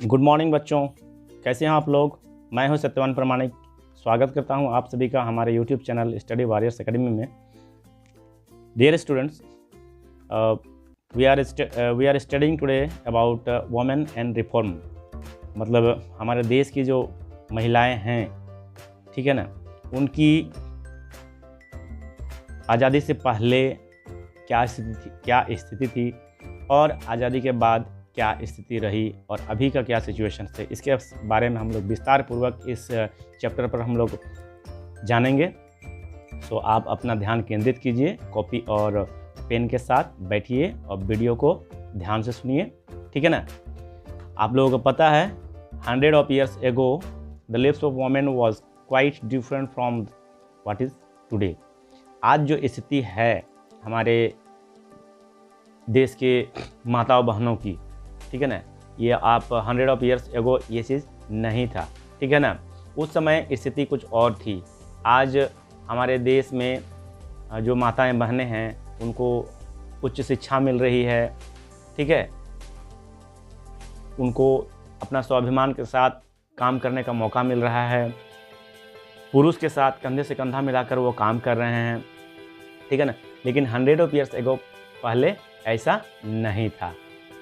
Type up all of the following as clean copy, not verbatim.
Good morning बच्चों, कैसे हैं आप लोग। मैं हूं सत्यवान प्रमाणिक। स्वागत करता हूं आप सभी का हमारे YouTube channel study warriors academy में। Dear students, we are studying today about women and reform. मतलब हमारे देश की जो महिलाएं हैं, ठीक है ना, उनकी आज़ादी से पहले क्या स्थिति थी और आज़ादी के बाद क्या स्थिति रही और अभी का क्या सिचुएशन है, इसके बारे में हम लोग विस्तार पूर्वक इस चैप्टर पर हम लोग जानेंगे। सो आप अपना ध्यान केंद्रित कीजिए, कॉपी और पेन के साथ बैठिए और वीडियो को ध्यान से सुनिए, ठीक है ना। आप लोगों को पता है 100 of years ago the lives of women was quite different from what is today। आज जो स्थिति है हमारे देश के माताओं बहनों की, ठीक है ना, ये आप 100 of years ago ये चीज़ नहीं था, ठीक है ना। उस समय स्थिति कुछ और थी। आज हमारे देश में जो माताएं बहनें हैं उनको उच्च शिक्षा मिल रही है, ठीक है, उनको अपना स्वाभिमान के साथ काम करने का मौका मिल रहा है, पुरुष के साथ कंधे से कंधा मिलाकर वो काम कर रहे हैं, ठीक है ना। लेकिन 100 of years ago पहले ऐसा नहीं था,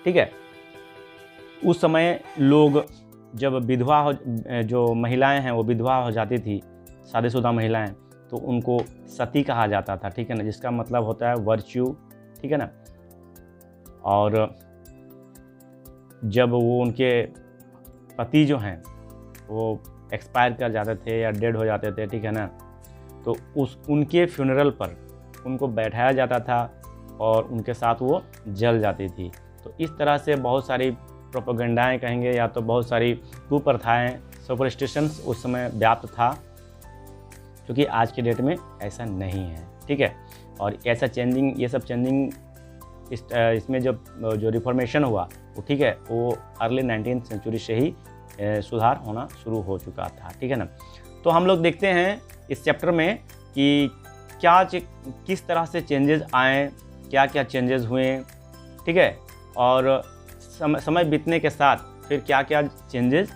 ठीक है। उस समय लोग जब विधवा हो, जो महिलाएं हैं वो विधवा हो जाती थी, शादीशुदा महिलाएं, तो उनको सती कहा जाता था, ठीक है ना, जिसका मतलब होता है वर्च्यू, ठीक है ना। और जब वो उनके पति जो हैं वो एक्सपायर कर जाते थे या डेड हो जाते थे, ठीक है ना, तो उनके फ्यूनरल पर उनको बैठाया जाता था और उनके साथ वो जल जाती थी। तो इस तरह से बहुत सारी प्रोपेगेंडाएं कहेंगे या तो बहुत सारी कुप्रथाएं, सुपरस्टिशंस उस समय व्याप्त था, क्योंकि आज के डेट में ऐसा नहीं है, ठीक है। और ऐसा चेंजिंग, ये सब चेंजिंग इसमें जो रिफॉर्मेशन हुआ वो, ठीक है, वो अर्ली 19th सेंचुरी से ही सुधार होना शुरू हो चुका था, ठीक है ना। तो हम लोग देखते हैं इस चैप्टर में कि किस तरह से चेंजेस आए, क्या क्या चेंजेस हुए, ठीक है, और समय बीतने के साथ फिर क्या क्या चेंजेस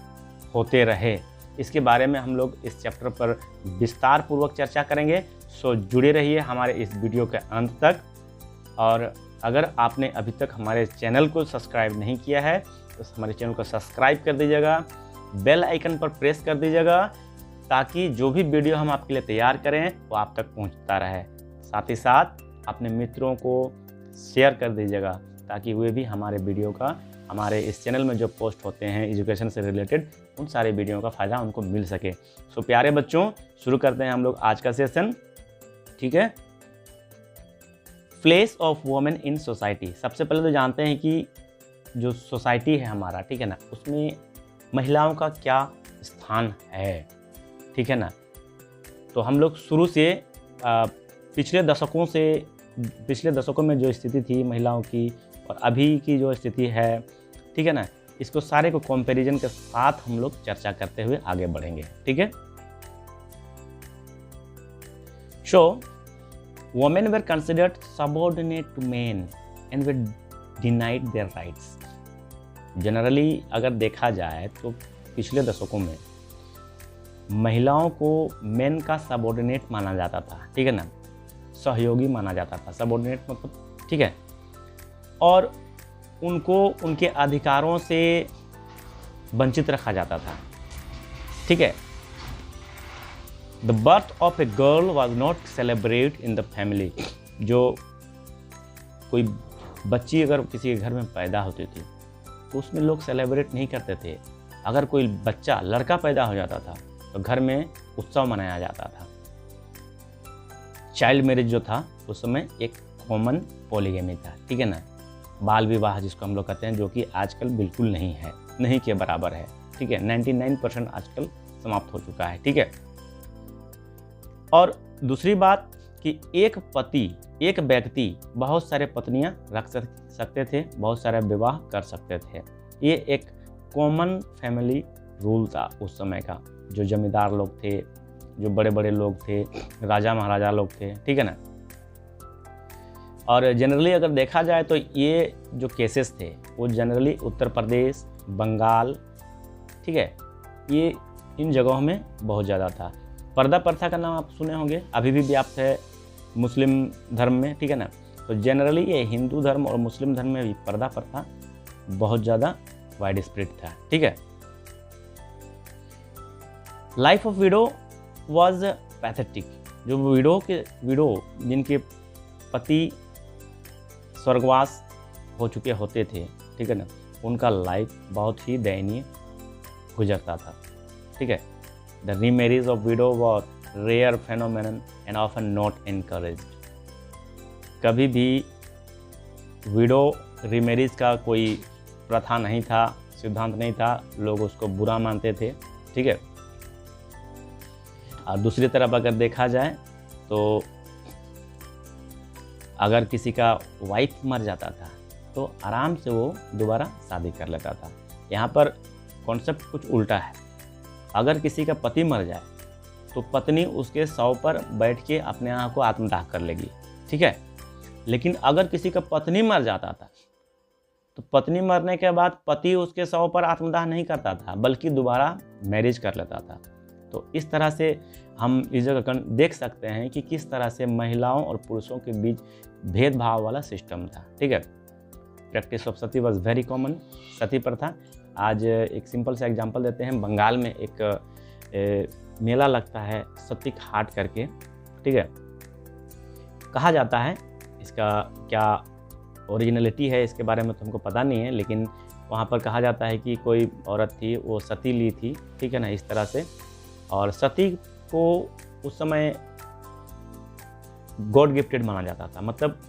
होते रहे, इसके बारे में हम लोग इस चैप्टर पर विस्तार पूर्वक चर्चा करेंगे। सो जुड़े रहिए हमारे इस वीडियो के अंत तक। और अगर आपने अभी तक हमारे चैनल को सब्सक्राइब नहीं किया है तो हमारे चैनल को सब्सक्राइब कर दीजिएगा, बेल आइकन पर प्रेस कर दीजिएगा, ताकि जो भी वीडियो हम आपके लिए तैयार करें वो आप तक पहुंचता रहे। साथ ही साथ अपने मित्रों को शेयर कर दीजिएगा, ताकि वे भी हमारे वीडियो का, हमारे इस चैनल में जो पोस्ट होते हैं एजुकेशन से रिलेटेड, उन सारे वीडियो का फ़ायदा उनको मिल सके। सो प्यारे बच्चों, शुरू करते हैं हम लोग आज का सेशन, ठीक है। Place of women in society. सबसे पहले तो जानते हैं कि जो सोसाइटी है हमारा, ठीक है ना, उसमें महिलाओं का क्या स्थान है, ठीक है ना। तो हम लोग शुरू से पिछले दशकों में जो स्थिति थी महिलाओं की और अभी की जो स्थिति है, ठीक है ना, इसको सारे को कंपैरिजन के साथ हम लोग चर्चा करते हुए आगे बढ़ेंगे, ठीक है। So women were considered subordinate to men and were denied their rights. Generally अगर देखा जाए तो पिछले दशकों में महिलाओं को मेन का सबऑर्डिनेट माना जाता था, ठीक है ना, सहयोगी माना जाता था। सबऑर्डिनेट मतलब, ठीक है, और उनको उनके अधिकारों से वंचित रखा जाता था, ठीक है। The birth of a girl was not celebrate in the family. जो कोई बच्ची अगर किसी के घर में पैदा होती थी तो उसमें लोग सेलिब्रेट नहीं करते थे। अगर कोई बच्चा, लड़का पैदा हो जाता था तो घर में उत्सव मनाया जाता था। चाइल्ड मैरिज जो था उस समय एक कॉमन पॉलीगैमी था, ठीक है ना, बाल विवाह जिसको हम लोग कहते हैं, जो कि आजकल बिल्कुल नहीं है, नहीं के बराबर है, ठीक है। 99% आजकल समाप्त हो चुका है, ठीक है। और दूसरी बात कि एक व्यक्ति बहुत सारे पत्नियां रख सकते थे, बहुत सारे विवाह कर सकते थे। ये एक कॉमन फैमिली रूल था उस समय का। जो जमींदार लोग थे, जो बड़े बड़े लोग थे, राजा महाराजा लोग थे, ठीक है ना। और जनरली अगर देखा जाए तो ये जो केसेस थे वो जनरली उत्तर प्रदेश, बंगाल, ठीक है, ये इन जगहों में बहुत ज़्यादा था। पर्दा प्रथा का नाम आप सुने होंगे, अभी भी व्याप्त है मुस्लिम धर्म में, ठीक है ना। तो जनरली ये हिंदू धर्म और मुस्लिम धर्म में भी पर्दा प्रथा बहुत ज़्यादा वाइड स्प्रेड था, ठीक है। Life of widow was pathetic. जो विडो जिनके पति स्वर्गवास हो चुके होते थे, ठीक है ना, उनका लाइफ बहुत ही दयनीय गुजरता था, ठीक है। The remarriage of widow was rare phenomenon and often not encouraged. कभी भी विडो रीमैरिज का कोई प्रथा नहीं था, सिद्धांत नहीं था, लोग उसको बुरा मानते थे, ठीक है। और दूसरी तरफ अगर देखा जाए तो अगर किसी का वाइफ मर जाता था तो आराम से वो दोबारा शादी कर लेता था। यहाँ पर कॉन्सेप्ट कुछ उल्टा है। अगर किसी का पति मर जाए तो पत्नी उसके शव पर बैठ के अपने आप को आत्मदाह कर लेगी, ठीक है। लेकिन अगर किसी का पत्नी मर जाता था तो पत्नी मरने के बाद पति उसके शव पर आत्मदाह नहीं करता था, बल्कि दोबारा मैरिज कर लेता था। तो इस तरह से हम इस जगह देख सकते हैं कि किस तरह से महिलाओं और पुरुषों के बीच भेदभाव वाला सिस्टम था, ठीक है। Practice of sati was very common. Sati प्रथा, आज एक सिंपल सा एग्जांपल देते हैं। बंगाल में एक मेला लगता है सतीक हाट करके, ठीक है। कहा जाता है, इसका क्या ओरिजिनलिटी है इसके बारे में तो हमको पता नहीं है, लेकिन वहाँ पर कहा जाता है कि कोई औरत थी, वो सती ली थी, ठीक है ना, इस तरह से। और सती को उस समय गॉड गिफ्टेड माना जाता था, मतलब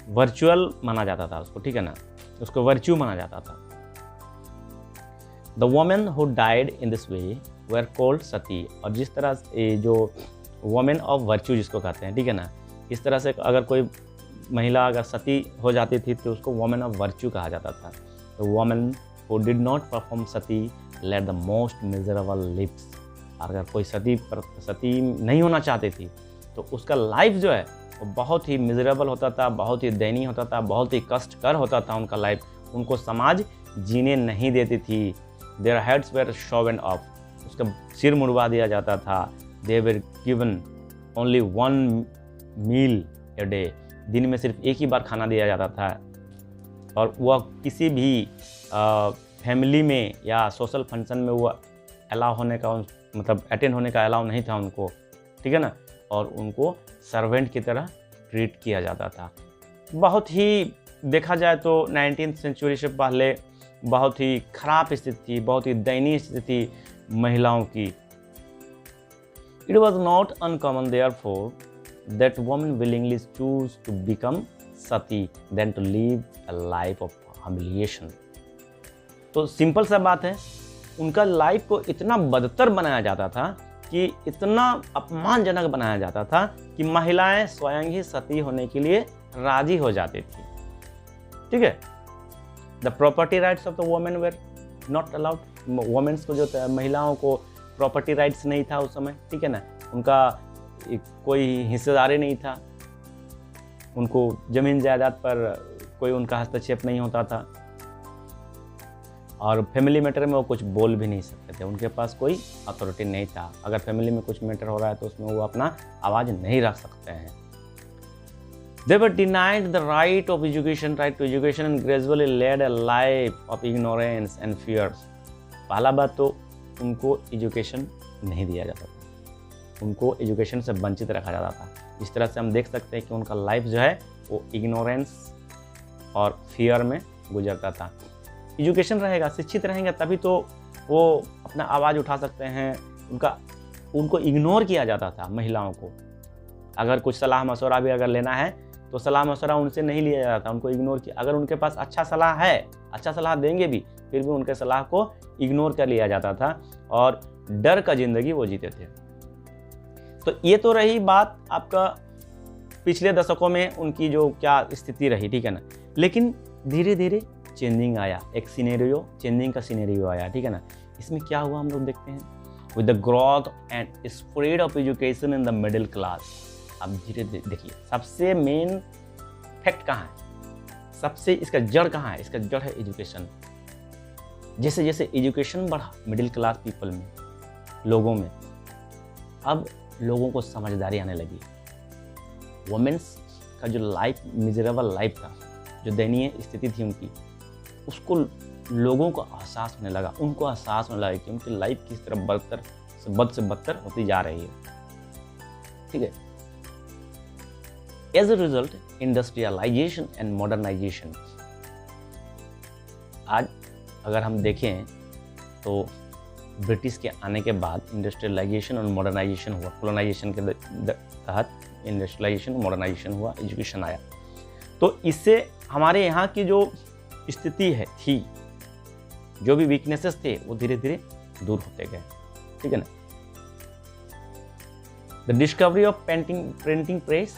वर्चुअल माना जाता था उसको, ठीक है ना, उसको वर्च्यू माना जाता था। The women who died in this way were called sati. और जिस तरह से जो वोमेन ऑफ वर्च्यू जिसको कहते हैं, ठीक है ना, इस तरह से अगर कोई महिला अगर सती हो जाती थी तो उसको वोमेन ऑफ वर्च्यू कहा जाता था। The women who did not perform sati led the most miserable lives. अगर कोई सती नहीं होना चाहती थी तो उसका लाइफ जो है वो बहुत ही मिजरेबल होता था, बहुत ही दयनीय होता था, बहुत ही कष्टकर होता था उनका लाइफ। उनको समाज जीने नहीं देती थी। Their heads were shaven off, उसका सिर मुड़वा दिया जाता था। They were given only 1 meal a day, दिन में सिर्फ एक ही बार खाना दिया जाता था। और वह किसी भी फैमिली में या सोशल फंक्शन में वो अलाउ होने का, मतलब अटेंड होने का अलाउ नहीं था उनको, ठीक है ना। और उनको सर्वेंट की तरह ट्रीट किया जाता था। बहुत ही देखा जाए तो 19वीं सेंचुरी से पहले बहुत ही खराब स्थिति थी, बहुत ही दयनीय स्थिति थी महिलाओं की। It was not uncommon therefore that women willingly choose to become sati than to live a life of humiliation. तो सिंपल सा बात है, उनका लाइफ को इतना बदतर बनाया जाता था, कि इतना अपमानजनक बनाया जाता था कि महिलाएं स्वयं ही सती होने के लिए राजी हो जाती थी, ठीक है। The property rights of the women were not allowed. Womens को जो महिलाओं को प्रॉपर्टी राइट्स नहीं था उस समय, ठीक है ना, उनका कोई हिस्सेदारी नहीं था, उनको जमीन जायदाद पर कोई उनका हस्तक्षेप नहीं होता था, और फैमिली मैटर में वो कुछ बोल भी नहीं सकते थे, उनके पास कोई अथॉरिटी नहीं था। अगर फैमिली में कुछ मैटर हो रहा है तो उसमें वो अपना आवाज़ नहीं रख सकते हैं। They were denied the right to education and gradually led a life of ignorance and fears। पहला बात तो उनको एजुकेशन नहीं दिया जाता था, उनको एजुकेशन से वंचित रखा जाता था। इस तरह से हम देख सकते हैं कि उनका लाइफ जो है वो इग्नोरेंस और फियर में गुजरता था। एजुकेशन रहेगा, शिक्षित रहेंगे, तभी तो वो अपना आवाज़ उठा सकते हैं। उनको इग्नोर किया जाता था महिलाओं को। अगर कुछ सलाह मशवरा भी अगर लेना है तो सलाह मशवरा उनसे नहीं लिया जाता था, उनको इग्नोर किया। अगर उनके पास अच्छा सलाह है, अच्छा सलाह देंगे भी, फिर भी उनके सलाह को इग्नोर कर लिया जाता था और डर का ज़िंदगी वो जीते थे। तो ये तो रही बात आपका पिछले दशकों में उनकी जो क्या स्थिति रही, ठीक है ना। लेकिन धीरे धीरे चेंजिंग आया, एक चेंजिंग का सिनेरियो आया, ठीक है ना। इसमें क्या हुआ हम लोग देखते हैं। With the growth and spread of education in the middle class. अब धीरे धीरे देखिए, सबसे मेन फैक्ट कहाँ है, सबसे इसका जड़ कहाँ है? इसका जड़ है एजुकेशन। जैसे जैसे एजुकेशन बढ़ा मिडिल क्लास पीपल में, लोगों में, अब लोगों को समझदारी आने लगी। वुमेन्स का जो लाइफ मिजरेबल लाइफ था, जो दयनीय स्थिति थी उनकी, उसको लोगों को एहसास होने लगा, उनको एहसास होने लगा कि उनकी लाइफ किस तरह बद से बदतर होती जा रही है। ठीक है। As a result industrialisation and modernisation, आज अगर हम देखें तो ब्रिटिश के आने के बाद इंडस्ट्रियलाइजेशन और मॉडर्नाइजेशन हुआ, कोलोनाइजेशन के तहत इंडस्ट्रियलाइजेशन मॉडर्नाइजेशन हुआ, एजुकेशन आया। तो इससे हमारे यहाँ की जो स्थिति थी, जो भी वीकनेसेस थे, वो धीरे धीरे दूर होते गए। ठीक है ना। The discovery of printing press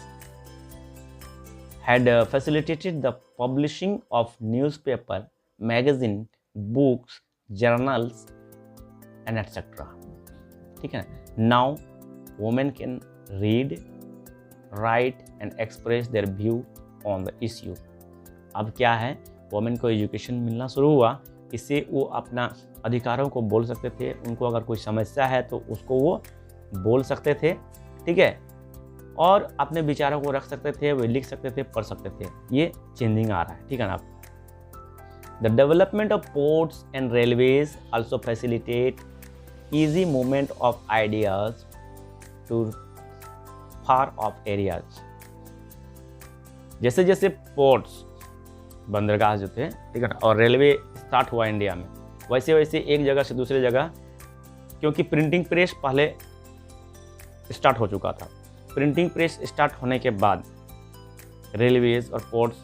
had facilitated the publishing of newspaper, magazine, books, journals, and etc. ठीक है। Now, women can read, write, and express their view on the issue. अब क्या है, वोमेन को एजुकेशन मिलना शुरू हुआ, इससे वो अपना अधिकारों को बोल सकते थे। उनको अगर कोई समस्या है तो उसको वो बोल सकते थे। ठीक है। और अपने विचारों को रख सकते थे, वो लिख सकते थे, पढ़ सकते थे। ये चेंजिंग आ रहा है। ठीक है ना। The development of ports and railways also facilitate easy movement of ideas to far of areas. जैसे जैसे पोर्ट्स, बंदरगाह जो थे, ठीक है ना, और रेलवे स्टार्ट हुआ इंडिया में, वैसे वैसे एक जगह से दूसरी जगह, क्योंकि प्रिंटिंग प्रेस पहले स्टार्ट हो चुका था, प्रिंटिंग प्रेस स्टार्ट होने के बाद रेलवेज और पोर्ट्स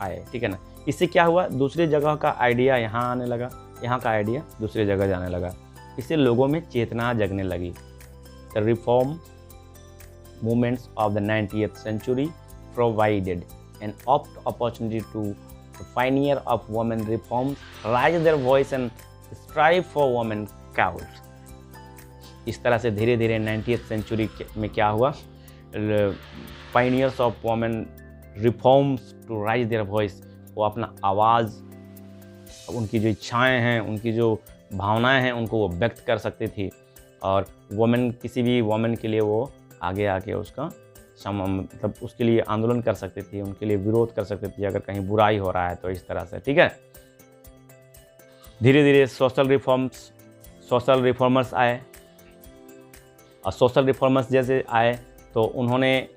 आए। ठीक है ना। इससे क्या हुआ, दूसरी जगह का आइडिया यहाँ आने लगा, यहाँ का आइडिया दूसरी जगह जाने लगा। इससे लोगों में चेतना जगने लगी। The reform movements of the 90th century provided an opportunity to the pioneer of women reforms raise their voice and strive for women cause। इस तरह से धीरे धीरे 90th century में क्या हुआ, pioneers of women reforms to raise their voice, वो अपना आवाज़, उनकी जो इच्छाएं हैं, उनकी जो भावनाएं हैं, उनको वो व्यक्त कर सकती थी। और वोमेन, किसी भी वोमेन के लिए वो आगे आके उसका मतलब उसके लिए आंदोलन कर सकती थी, उनके लिए विरोध कर सकती थी अगर कहीं बुराई हो रहा है तो, इस तरह से। ठीक है। धीरे धीरे सोशल रिफॉर्मर्स आए, और सोशल रिफॉर्मर्स जैसे आए तो उन्होंने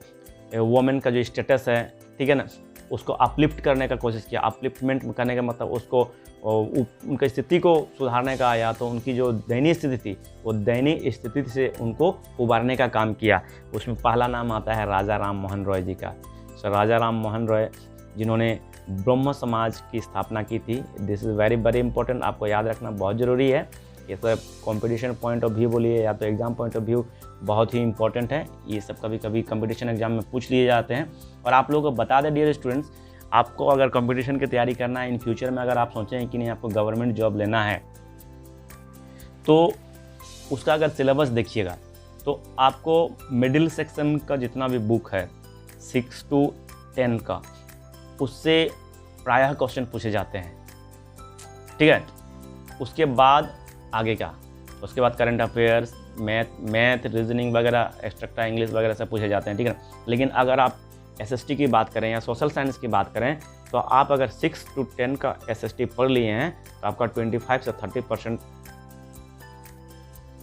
वोमेन का जो स्टेटस है, ठीक है ना, उसको अपलिफ्ट करने का कोशिश किया। अपलिफ्टमेंट करने का मतलब उसको उनकी स्थिति को सुधारने का, या तो उनकी जो दयनीय स्थिति थी, वो दयनीय स्थिति से उनको उबारने का काम किया। उसमें पहला नाम आता है राजा राम मोहन रॉय जी का। सर राजा राम मोहन रॉय, जिन्होंने ब्रह्म समाज की स्थापना की थी। दिस इज़ वेरी इंपॉर्टेंट, आपको याद रखना बहुत ज़रूरी है। ये सब कंपटीशन पॉइंट ऑफ व्यू बोलिए या तो एग्ज़ाम पॉइंट ऑफ व्यू, बहुत ही इंपॉर्टेंट है। ये सब कभी कभी कंपटीशन एग्जाम में पूछ लिए जाते हैं। और आप लोगों को बता दें डियर स्टूडेंट्स, आपको अगर कंपटीशन की तैयारी करना है इन फ्यूचर में, अगर आप सोचें हैं कि नहीं आपको गवर्नमेंट जॉब लेना है, तो उसका अगर सिलेबस देखिएगा तो आपको मिडिल सेक्शन का जितना भी बुक है 6 to 10 का, उससे प्रायः क्वेश्चन पूछे जाते हैं। ठीक है। उसके बाद आगे का, उसके बाद करंट अफेयर्स, मैथ, रीजनिंग वगैरह, एक्स्ट्रा इंग्लिश वगैरह सब पूछे जाते हैं। ठीक है ना। लेकिन अगर आप SST की बात करें या सोशल साइंस की बात करें, तो आप अगर 6 to 10 का SST पढ़ लिए हैं तो आपका 25 से 30%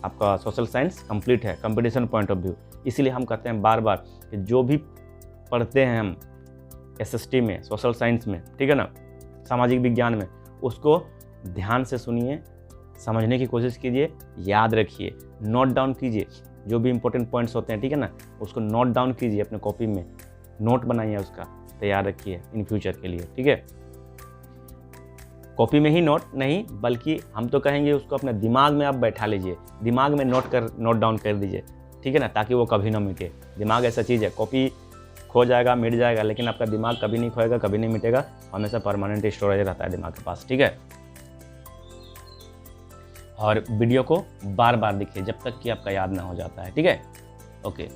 आपका सोशल साइंस कंप्लीट है कंपटीशन पॉइंट ऑफ व्यू। इसीलिए हम कहते हैं बार बार कि जो भी पढ़ते हैं हम SST में, सोशल साइंस में, ठीक है ना, सामाजिक विज्ञान में, उसको ध्यान से सुनिए, समझने की कोशिश कीजिए, याद रखिए, नोट डाउन कीजिए। जो भी इंपॉर्टेंट पॉइंट्स होते हैं, ठीक है ना, उसको नोट डाउन कीजिए अपने कॉपी में, नोट बनाइए, उसका तैयार रखिए इन फ्यूचर के लिए। ठीक है। कॉपी में ही नोट नहीं, बल्कि हम तो कहेंगे उसको अपने दिमाग में आप बैठा लीजिए, दिमाग में नोट डाउन कर दीजिए। ठीक है ना, ताकि वो कभी ना मिटे। दिमाग ऐसा चीज़ है, कॉपी खो जाएगा, मिट जाएगा, लेकिन आपका दिमाग कभी नहीं खोएगा, कभी नहीं मिटेगा, हमेशा परमानेंट स्टोरेज रहता है दिमाग के पास। ठीक है। और वीडियो को बार बार देखिए जब तक कि आपका याद ना हो जाता है। ठीक है। ओके।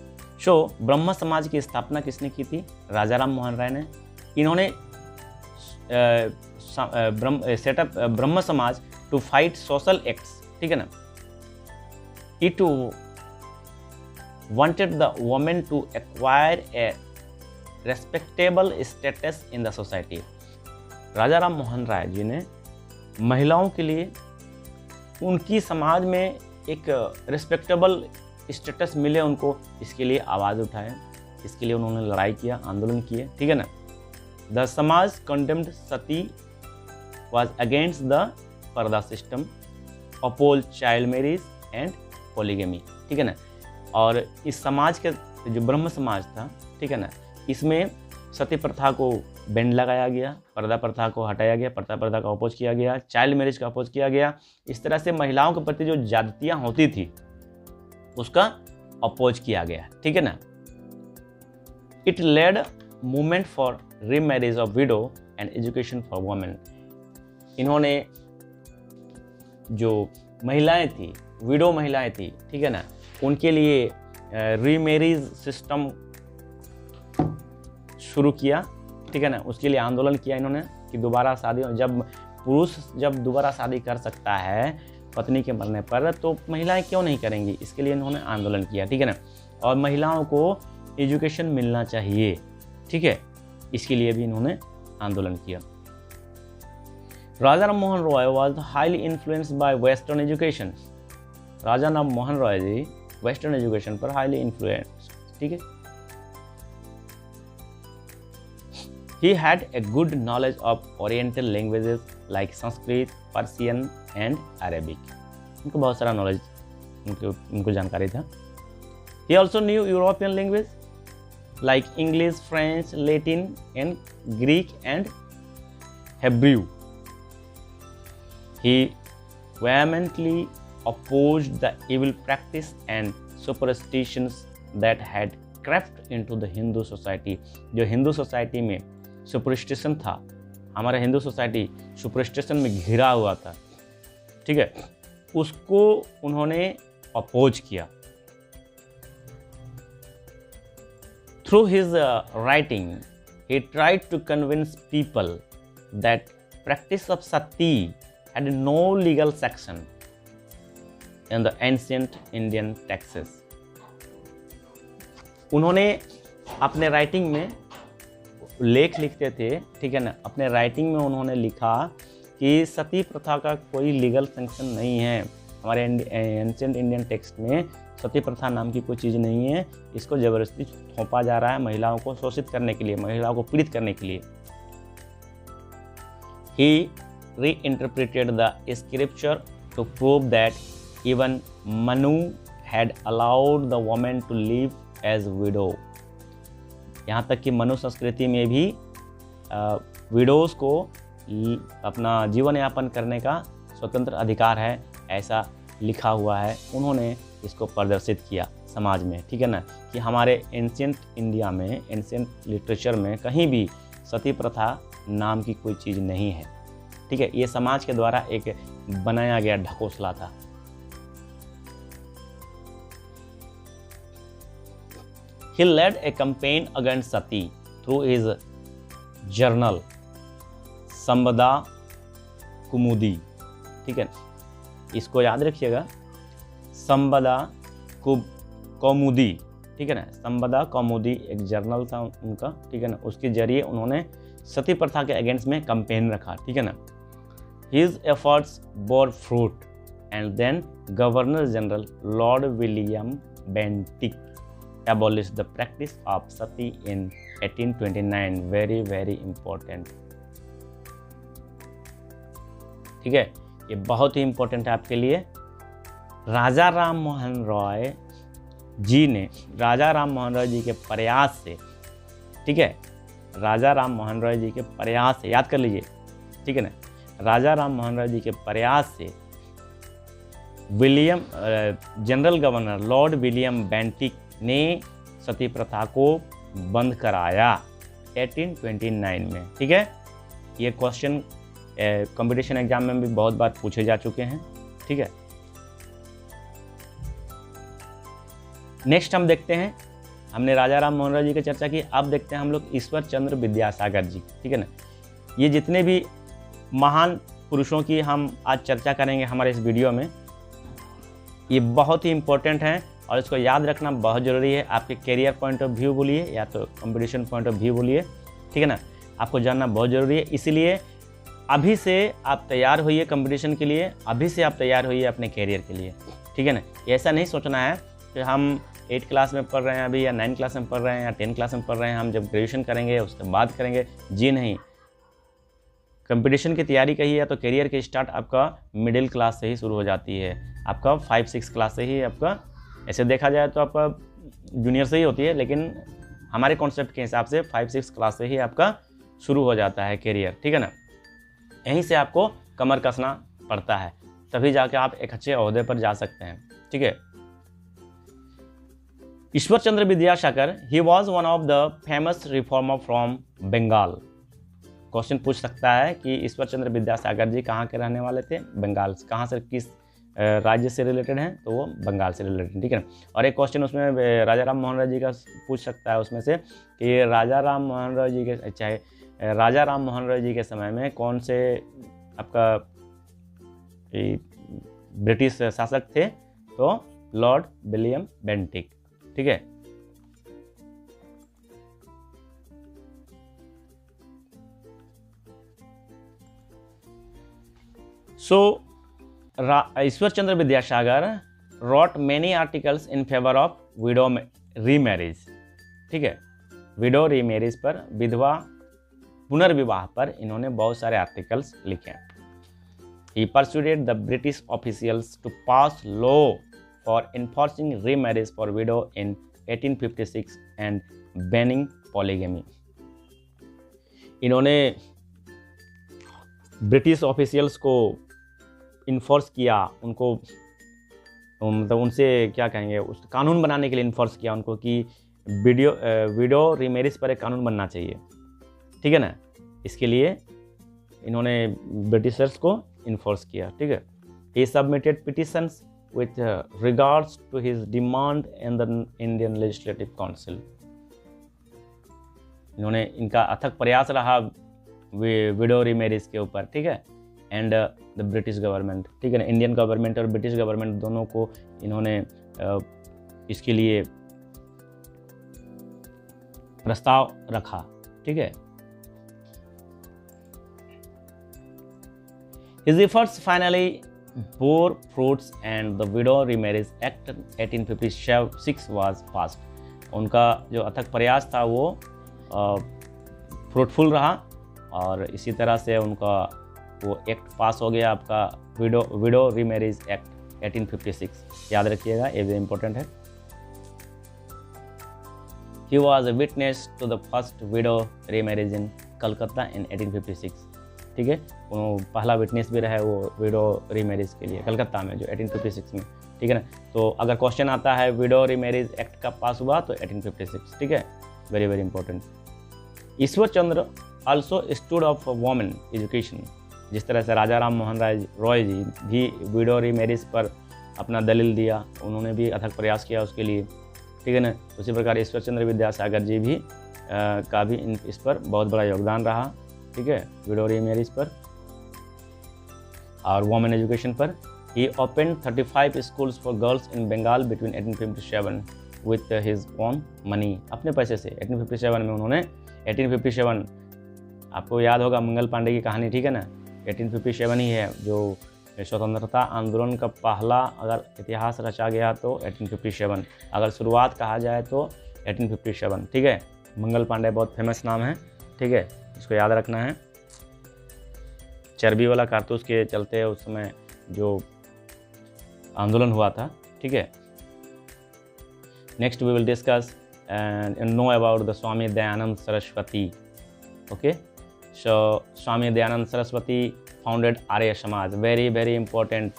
ब्रह्म समाज की स्थापना किसने की थी? राजा राम मोहन राय ने। इन्होंने ब्रह्म समाज टू फाइट सोशल एक्ट्स, ठीक है ना। It wanted the woman to acquire a respectable status in the society। राजा राम मोहन राय जी ने महिलाओं के लिए उनकी समाज में एक रिस्पेक्टेबल स्टेटस मिले उनको, इसके लिए आवाज़ उठाए, इसके लिए उन्होंने लड़ाई किया, आंदोलन किए, ठीक है ना। The Samaj condemned sati was against the purdah system, oppose child marriage and polygamy, ठीक है ना। और इस समाज के जो ब्रह्म समाज था, ठीक है ना, इसमें सती प्रथा को बैंड लगाया गया, पर्दा प्रथा को हटाया गया, पर्दा प्रथा का अपोज किया गया, चाइल्ड मैरिज का अपोज किया गया। इस तरह से महिलाओं के प्रति जो ज्यादतियाँ होती थी उसका अपोज किया गया, ठीक है ना। It led movement for remarriage of widow and education for women. इन्होंने जो महिलाएं थी, विडो महिलाएं थी, ठीक है ना, उनके लिए रीमैरिज सिस्टम शुरू किया, ठीक है ना। उसके लिए आंदोलन किया इन्होंने कि दोबारा शादी, जब पुरुष जब दोबारा शादी कर सकता है पत्नी के मरने पर, तो महिलाएं क्यों नहीं करेंगी, इसके लिए इन्होंने आंदोलन किया, ठीक है ना। और महिलाओं को एजुकेशन मिलना चाहिए, ठीक है, इसके लिए भी इन्होंने आंदोलन किया। Raja Ram Mohan Roy was highly influenced by western education. Raja Ram Mohan Roy ji western education पर हाईली इन्फ्लुएंस्ड, ठीक है। He had a good knowledge of Oriental languages like Sanskrit, Persian and Arabic। उनको बहुत सारा नॉलेज, उनको जानकारी था। He also knew European language like English, French, Latin and Greek and Hebrew। He vehemently opposed the evil practice and superstitions that had crept into the Hindu society। जो Hindu society में superstition था, हमारा Hindu society superstition में घिरा हुआ था, ठीक है, उसको उन्होंने अपोज किया। Through his writing he tried to convince people that practice of sati had no legal section in the ancient Indian texts. उन्होंने अपने राइटिंग में लेख लिखते थे, ठीक है ना, अपने राइटिंग में उन्होंने लिखा कि सती प्रथा का कोई लीगल सैंक्शन नहीं है, हमारे एंशिएंट इंडियन टेक्स्ट में सती प्रथा नाम की कोई चीज़ नहीं है, इसको ज़बरदस्ती थोपा जा रहा है महिलाओं को शोषित करने के लिए, महिलाओं को पीड़ित करने के लिए। He reinterpreted the scripture to prove that even Manu had allowed the women to live as widow. यहाँ तक कि मनु संस्कृति में भी विडोज़ को अपना जीवन यापन करने का स्वतंत्र अधिकार है, ऐसा लिखा हुआ है। उन्होंने इसको प्रदर्शित किया समाज में, ठीक है ना, कि हमारे एंशिएंट इंडिया में, एंशिएंट लिटरेचर में कहीं भी सती प्रथा नाम की कोई चीज़ नहीं है, ठीक है। ये समाज के द्वारा एक बनाया गया ढकोसला था। He led a campaign against Sati through his journal संबदा कुमुदी, ठीक है, इसको याद रखिएगा, संबदा कौमुदी, ठीक है ना। संबदा कौमुदी एक जर्नल था उनका, ठीक है ना, उसके जरिए उन्होंने सती प्रथा के अगेंस्ट में कैंपेन रखा, ठीक है ना। His efforts bore fruit and then Governor General Lord William Bentinck abolished the practice of sati in 1829। very very important, ठीक है, ये बहुत ही इंपॉर्टेंट है आपके लिए। राजा राम मोहन रॉय जी ने, राजा राम मोहन रॉय जी के प्रयास से, ठीक है, राजा राम मोहन रॉय जी के प्रयास से, याद कर लीजिए, ठीक है ना, राजा राम मोहन रॉय जी के प्रयास से general governor Lord William Bentinck ने सती प्रथा को बंद कराया 1829 में, ठीक है। ये क्वेश्चन कंपटीशन एग्जाम में भी बहुत बार पूछे जा चुके हैं, ठीक है। नेक्स्ट हम देखते हैं, हमने राजा राम मोहन रॉय जी की चर्चा की, अब देखते हैं हम लोग ईश्वर चंद्र विद्यासागर जी, ठीक है ना। ये जितने भी महान पुरुषों की हम आज चर्चा करेंगे हमारे इस वीडियो में। ये बहुत ही इम्पोर्टेंट हैं और इसको याद रखना बहुत ज़रूरी है। आपके करियर पॉइंट ऑफ व्यू बोलिए या तो कंपटीशन पॉइंट ऑफ व्यू बोलिए, ठीक है ना, आपको जानना बहुत ज़रूरी है। इसलिए अभी से आप तैयार होइए कंपटीशन के लिए, अभी से आप तैयार होइए अपने करियर के लिए, ठीक है ना। ऐसा नहीं सोचना है कि हम 8 क्लास में पढ़ रहे हैं अभी, या 9 क्लास में पढ़ रहे हैं, या 10 क्लास में पढ़ रहे हैं, हम जब ग्रेजुएशन करेंगे उसके बाद करेंगे। जी नहीं, कंपटीशन की तैयारी कही है तो करियर की स्टार्ट आपका मिडिल क्लास से ही शुरू हो जाती है, आपका 5-6 क्लास से ही, आपका ऐसे देखा जाए तो आपका जूनियर से ही होती है, लेकिन हमारे कॉन्सेप्ट के हिसाब से 5-6 क्लास से ही आपका शुरू हो जाता है करियर, ठीक है ना। यहीं से आपको कमर कसना पड़ता है, तभी जाके आप एक अच्छे ओहदे पर जा सकते हैं, ठीक है। Ishwar Chandra Vidyasagar, he was one of the famous reformer from Bengal. Question पूछ सकता है कि ईश्वर चंद्र विद्यासागर जी कहाँ के रहने वाले थे? बंगाल। कहाँ से, किस राज्य से रिलेटेड हैं? तो वो बंगाल से रिलेटेड, ठीक है ना। और एक क्वेश्चन उसमें राजा राम मोहन राय जी का पूछ सकता है उसमें से कि राजा राम मोहन राय जी के, चाहे राजा राम मोहन राय जी के समय में कौन से आपका ब्रिटिश शासक थे? तो लॉर्ड विलियम बेंटिक, ठीक है। So, Ishwar Chandra Vidyasagar wrote many articles in favor of widow remarriage, ठीक है। विडो रीमैरिज पर, विधवा पुनर्विवाह पर इन्होंने बहुत सारे आर्टिकल्स लिखे हैं। He persuaded the British officials to pass law for enforcing remarriage for widow in 1856 and banning polygamy। इन्होंने ब्रिटिश ऑफिशियल्स को इन्फोर्स किया, उनको मतलब उनसे क्या कहेंगे, उस कानून बनाने के लिए इन्फोर्स किया उनको कि विडो रीमैरिज पर एक कानून बनना चाहिए, ठीक है ना। इसके लिए इन्होंने ब्रिटिशर्स को इन्फोर्स किया, ठीक है। He submitted petitions with regards to his demand in the Indian legislative council. इन्होंने, इनका अथक प्रयास रहा विडो रीमैरिज के ऊपर, ठीक है। एंड द ब्रिटिश गवर्नमेंट, ठीक है ना, इंडियन गवर्नमेंट और ब्रिटिश गवर्नमेंट दोनों को इन्होंने इसके लिए प्रस्ताव रखा, ठीक है। His efforts finally bore fruits and the Widow Remarriage Act 1856 was passed। उनका जो अथक प्रयास था वो फ्रूटफुल रहा और इसी तरह से उनका वो एक्ट पास हो गया, आपका विडो रीमैरिज एक्ट 1856। याद रखिएगा, ये भी इम्पोर्टेंट है। He was a witness to the first widow remarriage in Calcutta in 1856, ठीक है। वो पहला विटनेस भी रहा है वो विडो रीमैरिज के लिए कलकत्ता में, जो 1856 में, ठीक है ना। तो अगर क्वेश्चन आता है विडो रीमैरिज एक्ट कब पास हुआ, तो 1856, ठीक है। Very very important. Ishwar Chandra also stood of women education. जिस तरह से राजा राम मोहन रॉय जी भी विडो रीमैरिज पर अपना दलील दिया, उन्होंने भी अथक प्रयास किया उसके लिए, ठीक है ना। उसी प्रकार ईश्वर चंद्र विद्यासागर जी भी का भी इस पर बहुत बड़ा योगदान रहा, ठीक है, विडो रीमैरिज पर और वोमेन एजुकेशन पर। He opened 35 schools for girls in Bengal between 1857 with his own money. अपने पैसे से 1857 में उन्होंने 1857, आपको याद होगा मंगल पांडे की कहानी, ठीक है ना। 1857 ही है जो स्वतंत्रता आंदोलन का पहला अगर इतिहास रचा गया तो 1857, अगर शुरुआत कहा जाए तो 1857, ठीक है। मंगल पांडे बहुत फेमस नाम है, ठीक है, इसको याद रखना है। चर्बी वाला कारतूस के चलते उस समय जो आंदोलन हुआ था, ठीक है। Next we will discuss and know about the Swami Dayanand Saraswati, okay. So Swami Dayanand Saraswati founded Arya Samaj. Very very important.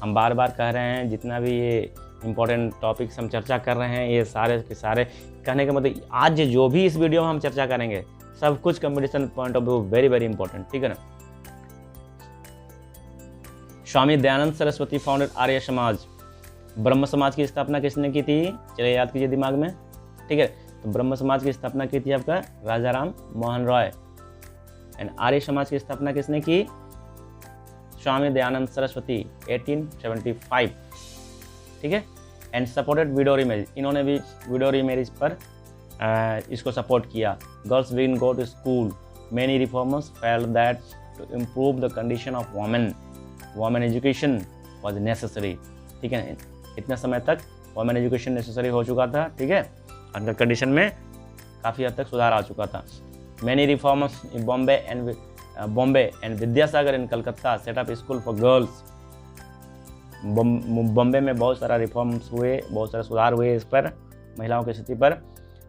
हम बार बार कह रहे हैं, जितना भी ये इंपॉर्टेंट टॉपिक्स हम चर्चा कर रहे हैं, ये सारे के सारे कहने का मतलब आज जो भी इस वीडियो में हम चर्चा करेंगे सब कुछ competition point of view very very important, ठीक है ना। स्वामी दयानंद सरस्वती फाउंडेड आर्य समाज। ब्रह्म समाज की स्थापना किसने की थी? चलिए याद कीजिए दिमाग में, ठीक है। तो ब्रह्म समाज की स्थापना की थी आपका राजा राम मोहन रॉय। एंड आर्य समाज की स्थापना किसने की? स्वामी दयानंद सरस्वती 1875, ठीक है। एंड सपोर्टेड विडो मैरिज, इन्होंने भी विडो मैरिज पर इसको सपोर्ट किया। Girls didn't go to school, many reformers felt that to improve the condition of women education was necessary, ठीक है। इतने समय तक वोमेन एजुकेशन नेसेसरी हो चुका था, ठीक है, उनका कंडीशन में काफ़ी हद तक सुधार आ चुका था। Many reformers in Bombay and Vidyasagar in Calcutta set up school for girls. Bombay में बहुत सारा रिफॉर्म्स हुए, बहुत सारे सुधार हुए इस पर, महिलाओं की स्थिति पर,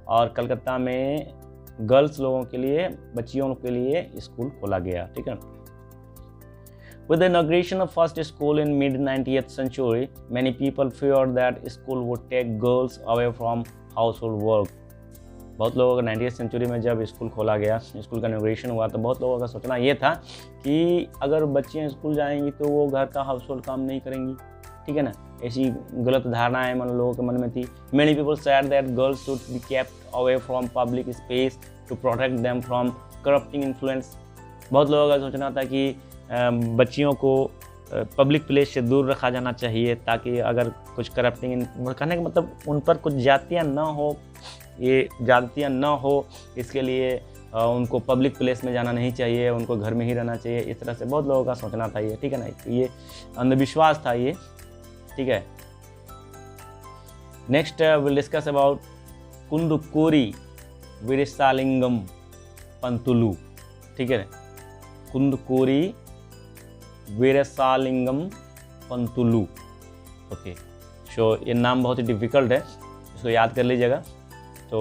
और कलकत्ता में गर्ल्स लोगों के लिए, बच्चियों के लिए स्कूल खोला गया, ठीक है। With the inauguration of first school in mid-19th century, many people feared that school would take girls away from household work. बहुत लोगों का 19th सेंचुरी में जब स्कूल खोला गया, स्कूल का इनॉग्रेशन हुआ, तो बहुत लोगों का सोचना ये था कि अगर बच्चियाँ स्कूल जाएंगी तो वो घर का हाउस होल्ड काम नहीं करेंगी, ठीक है ना। ऐसी गलत धारणाएं लोगों के मन में थी। Many people said that girls should be kept away from public space to protect them from corrupting influence. बहुत लोगों का सोचना था कि बच्चियों को पब्लिक प्लेस से दूर रखा जाना चाहिए, ताकि अगर कुछ करप्टिंग, कहने का मतलब उन पर कुछ जातियाँ ना हो, ये जातियाँ ना हो, इसके लिए उनको पब्लिक प्लेस में जाना नहीं चाहिए, उनको घर में ही रहना चाहिए। इस तरह से बहुत लोगों का सोचना था ये, ठीक है ना। ये अंधविश्वास था ये, ठीक है। Next will discuss about Kandukuri Veeresalingam Pantulu, ठीक है। कुंदुकूरी वीरेशालिंगम पंतुलु, ओके। सो ये नाम बहुत ही डिफ़िकल्ट है, इसको याद कर लीजिएगा। तो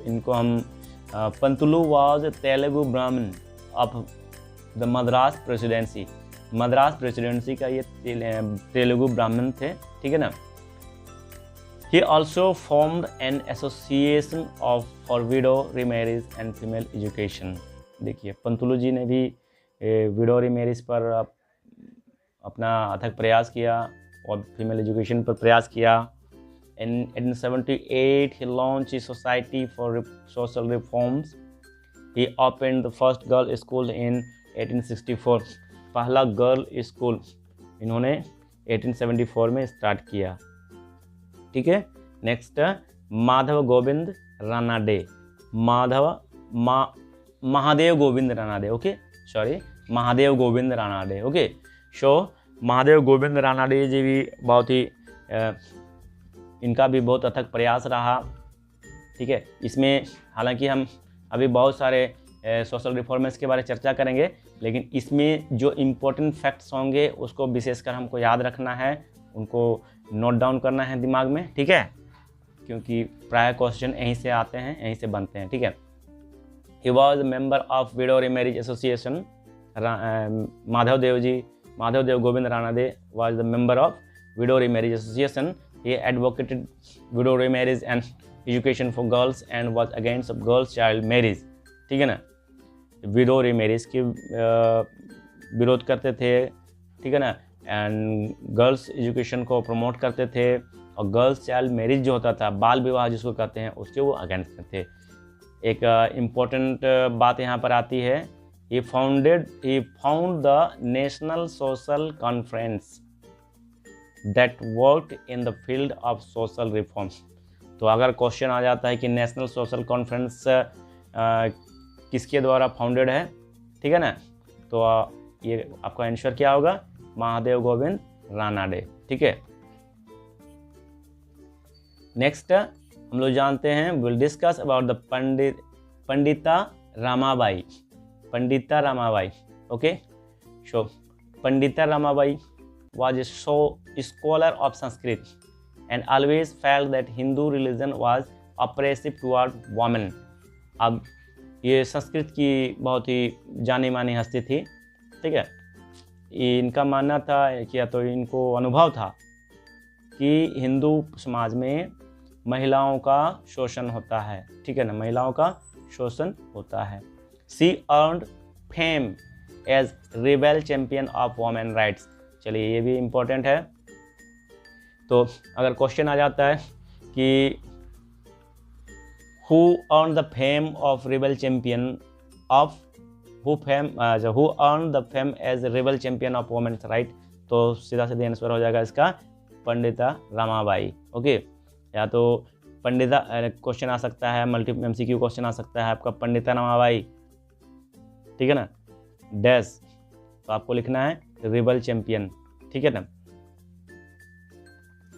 इनको हम पंतुलु वाज तेलुगु ब्राह्मण of the Madras presidency. Madras presidency का ये तेलुगु ब्राह्मण थे, ठीक है ना। He also formed an association of for widow remarriage and female education. देखिए पंतुलु जी ने भी विडो रिमैरिज पर अपना अथक प्रयास किया और फीमेल एजुकेशन पर प्रयास किया। In 1878 he launched a society for social reforms. He opened the first girl school in 1864. पहला गर्ल स्कूल इन्होंने 1874 में स्टार्ट किया, ठीक है। Next Madhav Govind Ranade, Mahadev Govind Ranade, okay, sorry, Mahadev Govind Ranade, okay. So Mahadev Govind Ranade ji भी बहुत ही इनका भी बहुत अथक प्रयास रहा, ठीक है। इसमें हालांकि हम अभी बहुत सारे सोशल रिफॉर्मर्स के बारे में चर्चा करेंगे, लेकिन इसमें जो इम्पोर्टेंट फैक्ट्स होंगे उसको विशेषकर हमको याद रखना है, उनको नोट डाउन करना है दिमाग में, ठीक है, क्योंकि प्राय क्वेश्चन यहीं से आते हैं, यहीं से बनते हैं, ठीक है। He was member of widow remarriage association. Madhav Dev Govind Ranade was the member of widow remarriage association. He advocated widow remarriage and education for girls and was against of girls child marriage, ठीक है ना। विडो रिमैरिज के विरोध करते थे, ठीक है ना, एंड गर्ल्स एजुकेशन को प्रमोट करते थे, और गर्ल्स चाइल्ड मैरिज जो होता था, बाल विवाह जिसको कहते हैं, उसके वो अगेंस्ट में थे। एक इम्पोर्टेंट बात यहाँ पर आती है, he found the National Social Conference that worked in the field of social reforms. तो अगर क्वेश्चन आ जाता है कि नेशनल सोशल कॉन्फ्रेंस किसके द्वारा फाउंडेड है, ठीक है ना, तो ये आपका आंसर क्या होगा, महादेव गोविंद रानाडे, ठीक है। नेक्स्ट हम लोग जानते हैं, will discuss about the Pandita Ramabai. Pandita Ramabai, okay. So Pandita Ramabai was a scholar of Sanskrit and always felt that Hindu religion was oppressive toward women. अब ये संस्कृत की बहुत ही जानी मानी हस्ती थी, ठीक है। इनका मानना था कि, या तो इनको अनुभव था कि हिंदू समाज में महिलाओं का शोषण होता है, ठीक है ना, महिलाओं का शोषण होता है। She earned fame as rebel champion of women rights. चलिए ये भी इम्पोर्टेंट है। तो अगर क्वेश्चन आ जाता है कि who earned the fame of rebel champion of who earn the fame as rebel champion of women's right, तो सीधा सीधा आंसर हो जाएगा इसका पंडिता रमाबाई। ओके, या तो पंडिता क्वेश्चन आ सकता है, मल्टीपल एमसीक्यू क्वेश्चन आ सकता है आपका पंडिता रमाबाई, ठीक है ना, डैश, तो आपको लिखना है रिबल चैंपियन, ठीक है ना,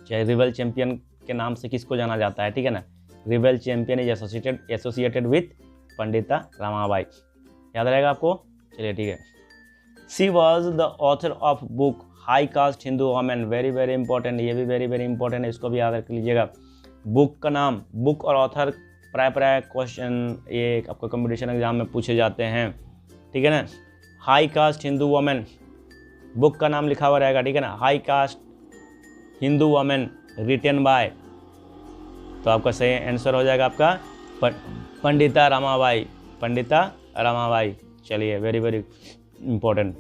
चाहे रिबल चैंपियन के नाम से किसको जाना जाता है, ठीक है ना, rebel champion is associated with Pandita Ramabai, याद रहेगा आपको। चलिए ठीक है। She was the author of book high caste Hindu women, very very important, ये भी वेरी वेरी इंपॉर्टेंट है, इसको भी याद रख लीजिएगा। बुक का नाम, बुक और ऑथर प्राय क्वेश्चन ये आपको कंपटीशन एग्जाम में पूछे जाते हैं, ठीक है ना। High caste Hindu women, book का नाम लिखा हुआ रहेगा, ठीक है ना, high caste Hindu women written by, तो आपका सही आंसर हो जाएगा आपका पंडिता रमाबाई, पंडिता रमाबाई। चलिए very very important.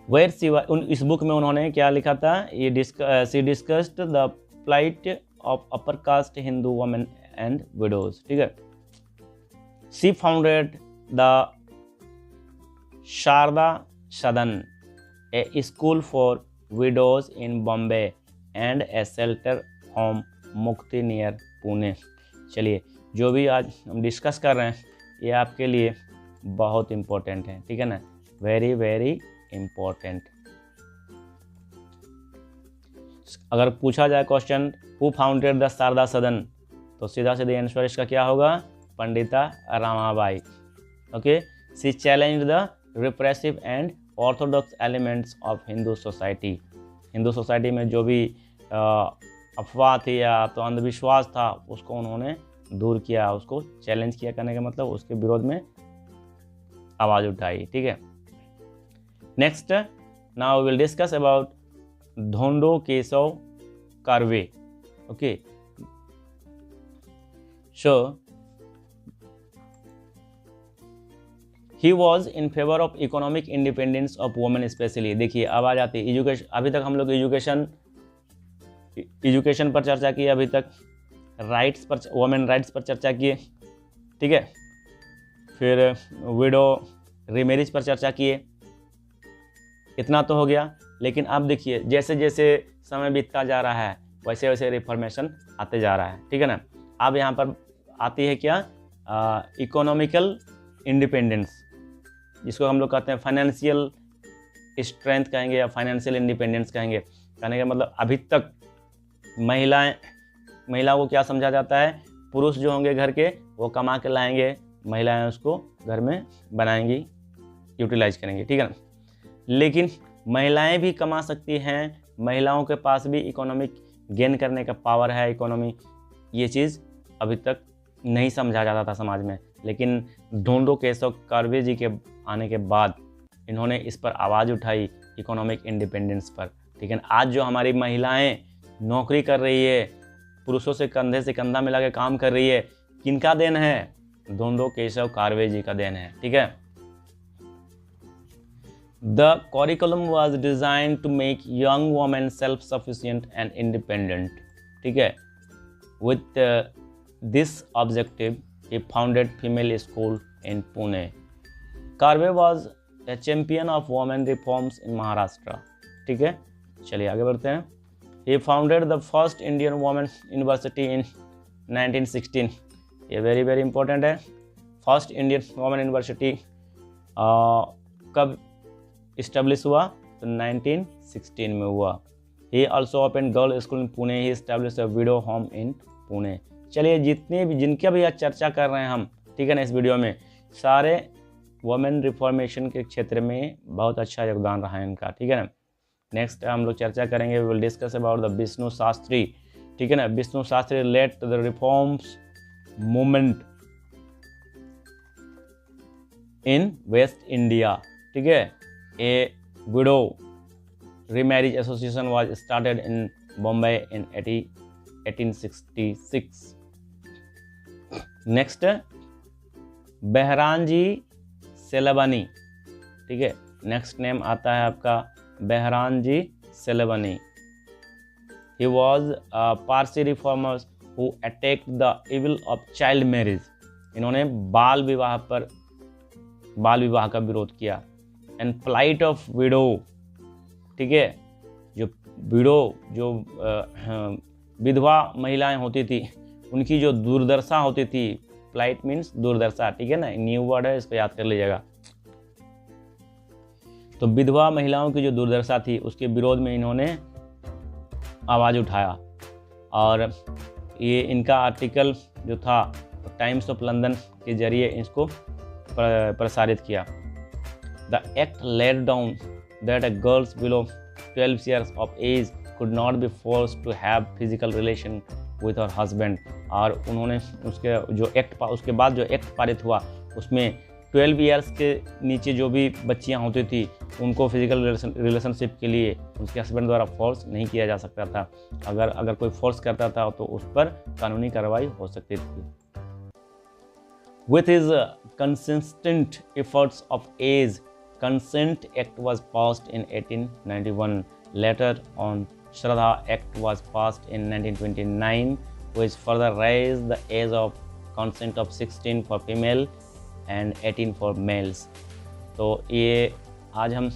Where she, इस बुक में उन्होंने क्या लिखा था, ये she discussed the plight of upper caste Hindu women and widows, ठीक है। She founded the Sharada Sadan, a school for widows in Bombay and a shelter home Mukti near Pune. चलिए, जो भी आज हम डिस्कस कर रहे हैं ये आपके लिए बहुत इम्पोर्टेंट है, ठीक है ना, वेरी वेरी इम्पोर्टेंट। अगर पूछा जाए question who founded the Sharada Sadan, तो सीधा सीधा आंसर इसका क्या होगा, Pandita Ramabai. Okay, she challenge the repressive and orthodox elements of Hindu society, Hindu society में जो भी अफवाह थी या तो अंधविश्वास था उसको उन्होंने दूर किया, उसको चैलेंज किया, करने का मतलब उसके विरोध में आवाज़ उठाई, ठीक है। Next, now will discuss about Dhondo Keshav Karve. Okay, so he was in favour of economic independence of women specially. देखिए अब आ जाती है एजुकेशन, अभी तक हम लोग एजुकेशन पर चर्चा की, अभी तक राइट्स पर, वुमेन राइट्स पर चर्चा किए, ठीक है, फिर विडो रीमैरिज पर चर्चा किए, इतना तो हो गया। लेकिन अब देखिए जैसे जैसे समय बीतता जा रहा है वैसे वैसे रिफॉर्मेशन आते जा रहा है, ठीक है ना। अब यहाँ पर आती है क्या, इकोनॉमिकल इंडिपेंडेंस, जिसको हम लोग कहते हैं फाइनेंशियल स्ट्रेंथ कहेंगे या फाइनेंशियल इंडिपेंडेंस कहेंगे। कहने का मतलब अभी तक महिला को क्या समझा जाता है, पुरुष जो होंगे घर के वो कमा के लाएंगे, महिलाएं उसको घर में बनाएंगी, यूटिलाइज करेंगी, ठीक है ना। लेकिन महिलाएं भी कमा सकती हैं, महिलाओं के पास भी इकोनॉमिक गेन करने का पावर है, इकोनॉमी, ये चीज़ अभी तक नहीं समझा जाता था समाज में। लेकिन धोंडो केशव कर्वे जी के आने के बाद इन्होंने इस पर आवाज़ उठाई, इकोनॉमिक इंडिपेंडेंस पर, ठीक है। आज जो हमारी महिलाएं नौकरी कर रही है, पुरुषों से कंधे से कंधा मिला के काम कर रही है, किनका देन है, धोंडो केशव कर्वे जी का देन है, ठीक है। The curriculum was designed to make young women self-sufficient and independent, ठीक है। With this objective, he founded female school in Pune. Karve was a champion of women reforms in Maharashtra, ठीक है। चलिए आगे बढ़ते हैं। He founded the first Indian women university in 1916. ये very very important है। फर्स्ट इंडियन वुमेन यूनिवर्सिटी कब establish हुआ, तो 1916 में हुआ। He also open girl school in Pune, he establish a window home in Pune. चलिए जितने भी जिनका भी आज चर्चा कर रहे हैं हम, ठीक है ना, इस वीडियो में सारे वुमेन रिफॉर्मेशन के क्षेत्र में बहुत अच्छा योगदान रहा है इनका, ठीक है ना। नेक्स्ट हम लोग चर्चा करेंगे, will discuss about the Vishnu Shastri, ठीक है ना। Vishnu Shastri led the reforms movement in west India, ठीक है। A widow remarriage association was started in Bombay in 1866. Next Behramji सेलबनी, ठीक है। नेक्स्ट नेम आता है आपका बहरानजी सेलबनी। He was a Parsi reformer who attacked the evil of child marriage, इन्होंने बाल विवाह का विरोध किया। एंड फ्लाइट ऑफ विडो, ठीक है, जो विधवा महिलाएं होती थी उनकी जो दुर्दशा होती थी, फ्लाइट मीन्स दुर्दशा, ठीक है ना, न्यू वर्ड है, इसको याद कर लीजिएगा। तो विधवा महिलाओं की जो दुर्दशा थी उसके विरोध में इन्होंने आवाज़ उठाया और ये इनका आर्टिकल जो था टाइम्स ऑफ लंदन के जरिए इसको प्रसारित किया। The act laid down that a girls below 12 years of age could not be forced to have physical relation with her husband। और उन्होंने उसके बाद जो एक्ट पारित हुआ उसमें 12 years के नीचे जो भी बच्चियां होती थी उनको फिजिकल रिलेशनशिप के लिए उनके हस्बैंड द्वारा फोर्स नहीं किया जा सकता था। अगर कोई फोर्स करता था तो उस पर कानूनी कार्रवाई हो सकती थी। With his consistent efforts of age, Consent Act was passed in 1891. Later on, Shraddha Act was passed in 1929, which further raised the age of consent of 16 for female and 18 for males. तो ये आज हम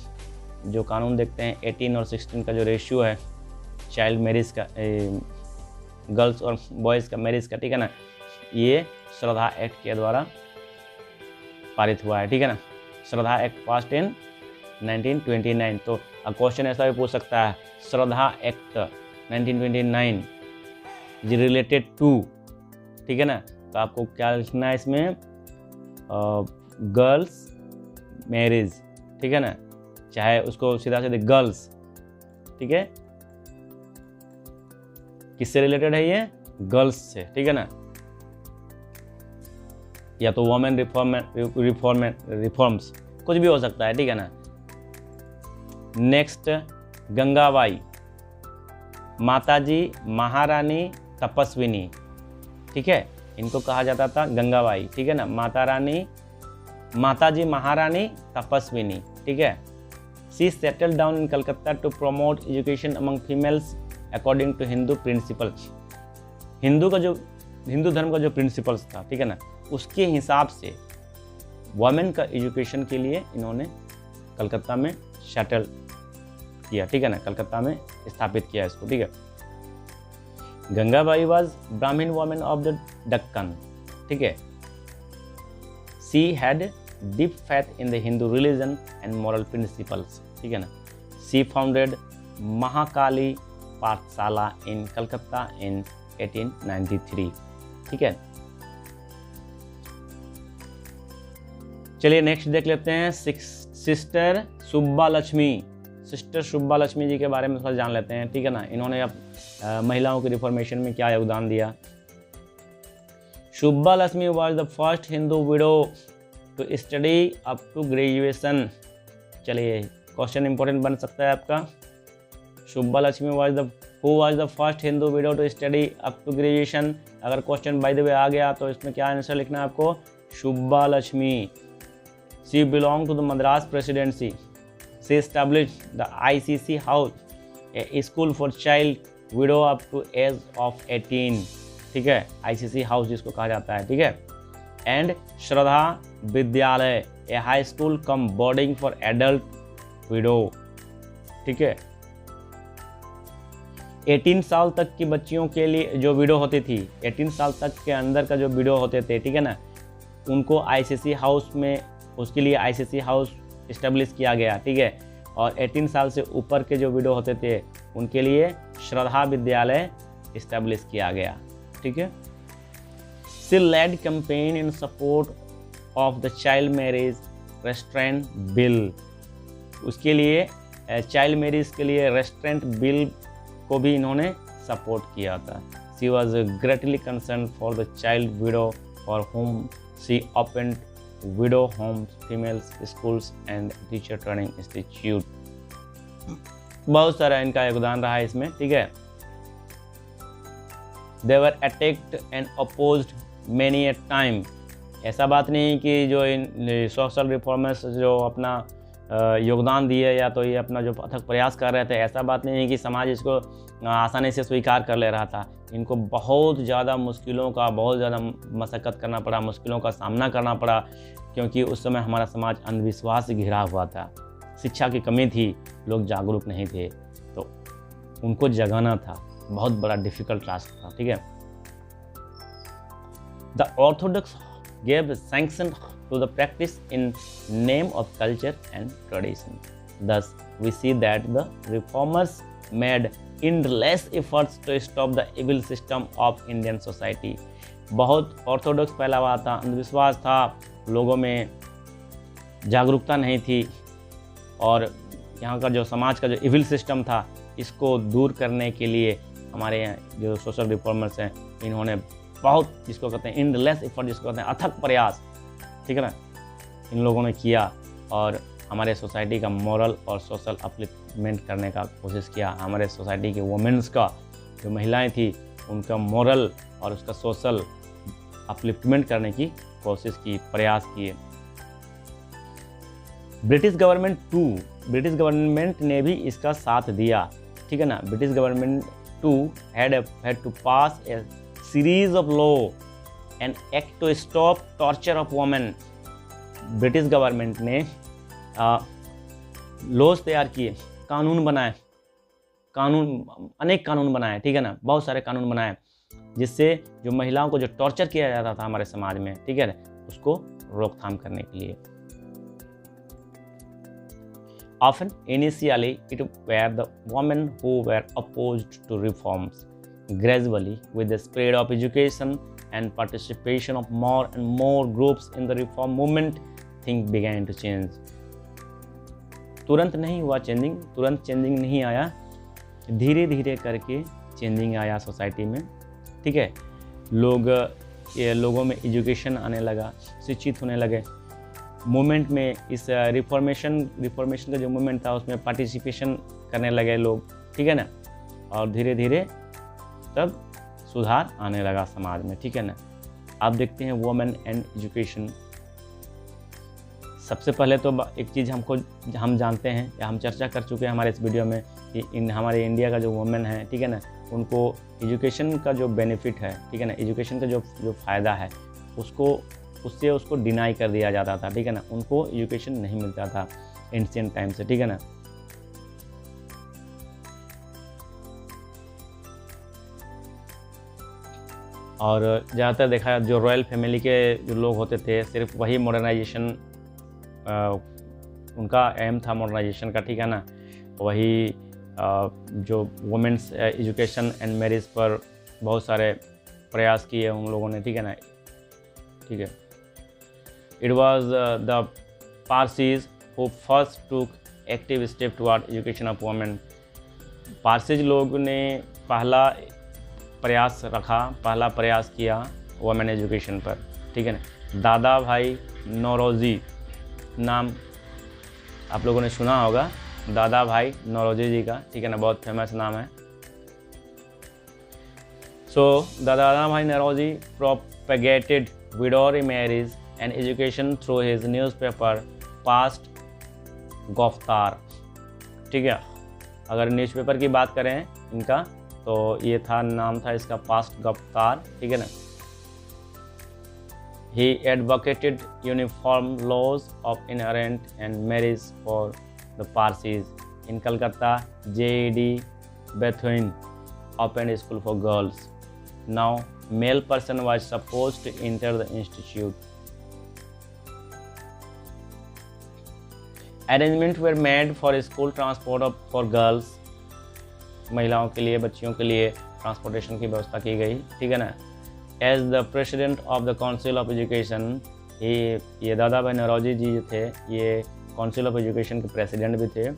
जो कानून देखते हैं 18 और 16 का जो रेशियो है चाइल्ड मैरिज का, गर्ल्स और बॉयज़ का मैरिज का, ठीक है ना, ये श्रद्धा एक्ट के द्वारा पारित हुआ है, ठीक है ना। श्रद्धा एक्ट पास्ड इन 1929। तो क्वेश्चन ऐसा भी पूछ सकता है, श्रद्धा एक्ट 1929 इज रिलेटेड टू, ठीक है ना, तो आपको क्या लिखना है इसमें, गर्ल्स मैरिज, ठीक है ना, चाहे उसको सीधा सीधे गर्ल्स, ठीक है, किससे रिलेटेड है ये, गर्ल्स से, ठीक है ना, या तो वोमेन रिफॉर्म्स, कुछ भी हो सकता है, ठीक है ना। नेक्स्ट, गंगाबाई, माताजी महारानी तपस्विनी, ठीक है, इनको कहा जाता था गंगाबाई, ठीक है ना, माताजी महारानी तपस्विनी, ठीक है। She settled down in Calcutta to promote education among females according to Hindu principles. हिंदू धर्म का जो प्रिंसिपल्स था, ठीक है ना, उसके हिसाब से वुमेन का एजुकेशन के लिए इन्होंने कलकत्ता में सेटल किया, ठीक है ना, कलकत्ता में स्थापित किया इसको, ठीक है। गंगाबाई वाज ब्राह्मण वुमेन ऑफ द दक्कन, ठीक है। She had deep faith in the Hindu religion and moral principles, ठीक है ना। शी फाउंडेड महाकाली पाठशाला इन कलकत्ता इन 1893, ठीक है। चलिए नेक्स्ट देख लेते हैं सिस्टर सुब्बा लक्ष्मी जी के बारे में थोड़ा जान लेते हैं, ठीक है ना। इन्होंने अब महिलाओं के रिफॉर्मेशन में क्या योगदान दिया। Subbalakshmi was the first Hindu widow to study up to graduation. चलिए क्वेश्चन इंपॉर्टेंट बन सकता है आपका। Subbalakshmi was the first Hindu widow to study up to graduation. अगर क्वेश्चन बाय द वे आ गया तो इसमें क्या आंसर लिखना है आपको, Subba Lakshmi. She belonged to the Madras Presidency. She established the ICC House, a school for child widow up to age of 18, ठीक है, ICC House जिसको कहा जाता है, ठीक है। And श्रद्धा विद्यालय, a high school cum boarding for adult widow, ठीक है। 18 साल तक की बच्चियों के लिए जो विडो होती थी, 18 साल तक के अंदर का जो विडो होते थे, ठीक है ना, उनको ICC हाउस में, उसके लिए ICC हाउस इस्टेब्लिश किया गया, ठीक है। और 18 साल से ऊपर के जो विडो होते थे उनके लिए श्रद्धा विद्यालय इस्टेब्लिश किया गया, ठीक है। She led campaign in support of the child marriage restraint bill. उसके लिए चाइल्ड मैरिज के लिए रेस्ट्रेंट बिल को भी इन्होंने सपोर्ट किया था। She was greatly concern for the child window for home she opened widow homes, females schools and teacher training institute। बहुत सारा इनका योगदान रहा है इसमें, ठीक है। They were attacked and opposed many a time। ऐसा बात नहीं कि जो इन सोशल रिफॉर्मर्स जो अपना योगदान दिए या तो ये अपना जो अथक प्रयास कर रहे थे, ऐसा बात नहीं है कि समाज इसको आसानी से स्वीकार कर ले रहा था। इनको बहुत ज़्यादा मुश्किलों का, बहुत ज़्यादा मशक्क़त करना पड़ा, मुश्किलों का सामना करना पड़ा, क्योंकि उस समय हमारा समाज अंधविश्वास से घिरा हुआ था, शिक्षा की कमी थी, लोग जागरूक नहीं थे, तो उनको जगाना था, बहुत बड़ा डिफ़िकल्ट टास्क था। ठीक है। The Orthodox gave sanction to the practice in name of culture and tradition. Thus, we see that the reformers made endless efforts to stop the evil system of Indian society. बहुत Orthodox फैला हुआ था, अंधविश्वास था, लोगों में जागरूकता नहीं थी, और यहाँ का जो समाज का जो इविल सिस्टम था, इसको दूर करने के लिए हमारे यहाँ जो सोशल रिफॉर्मर्स हैं, इन्होंने बहुत, जिसको कहते हैं एंडलेस एफर्ट, जिसको कहते हैं अथक प्रयास, ठीक है ना, इन लोगों ने किया और हमारे सोसाइटी का मॉरल और सोशल अपलिफ्टमेंट करने का कोशिश किया। हमारे सोसाइटी के वुमेन्स का, जो महिलाएं थी, उनका मॉरल और उसका सोशल अपलिफ्टमेंट करने की कोशिश की, प्रयास किए। ब्रिटिश गवर्नमेंट ने भी इसका साथ दिया। ठीक है ना। British government too had to pass a series of law and act to stop torture of women. British government ने लॉज तैयार किए, कानून बनाए, अनेक कानून बनाए, ठीक है ना, बहुत सारे कानून बनाए, जिससे जो महिलाओं को जो टॉर्चर किया जाता था हमारे समाज में, ठीक है ना, उसको रोकथाम करने के लिए। Often, initially, it were the women who were opposed to reforms. Gradually, with the spread of education and participation of more and more groups in the reform movement, things began to change. तुरंत नहीं हुआ changing, तुरंत changing नहीं आया, धीरे धीरे करके changing आया सोसाइटी में। ठीक है। लोगों में एजुकेशन आने लगा, शिक्षित होने लगे। मूवमेंट में इस रिफॉर्मेशन का जो मूवमेंट था, उसमें पार्टिसिपेशन करने लगे लोग, ठीक है ना, और धीरे धीरे तब सुधार आने लगा समाज में। ठीक है ना। आप देखते हैं वुमेन एंड एजुकेशन। सबसे पहले तो एक चीज़ हम जानते हैं या हम चर्चा कर चुके हैं हमारे इस वीडियो में कि हमारे इंडिया का जो वुमेन है, ठीक है ना, उनको एजुकेशन का जो बेनिफिट है, ठीक है ना, एजुकेशन का जो फ़ायदा है, उसको डिनाई कर दिया जाता था। ठीक है ना। उनको एजुकेशन नहीं मिलता था एंशिएंट टाइम से। ठीक है ना। और ज़्यादातर देखा, जो रॉयल फैमिली के जो लोग होते थे, सिर्फ वही मॉडर्नाइजेशन, उनका एम था मॉडर्नाइजेशन का। ठीक है ना। वही जो वुमेन्स एजुकेशन एंड मैरिज पर बहुत सारे प्रयास किए उन लोगों ने। ठीक है ना। ठीक है। It was the Parsis who first took active step toward education of women. Parsis लोग ने पहला प्रयास किया वुमेन एजुकेशन पर। ठीक है ना। दादा भाई नौरोजी नाम आप लोगों ने सुना होगा, दादा भाई नौरोजी जी का। ठीक है ना। बहुत फेमस नाम है। So, Dada Bhai Naoroji propagated widow marriage and education through his newspaper Rast Goftar. ठीक है। अगर न्यूज़पेपर की बात करें इनका, तो ये था, नाम था इसका पास्ट गफ्तार। ठीक है ना। He advocated uniform laws of inheritance and marriage for the Parsis. In Calcutta, J.E.D. Bethune opened a school for girls. Now, male person was supposed to enter the institute. Arrangements were made for school transport for girls. महिलाओं के लिए, बच्चियों के लिए transportation की व्यवस्था की गई। ठीक है ना। As the president of the Council of Education, ये दादा भाई नौरोजी जी जो थे, ये काउंसिल ऑफ एजुकेशन के प्रेसिडेंट भी थे।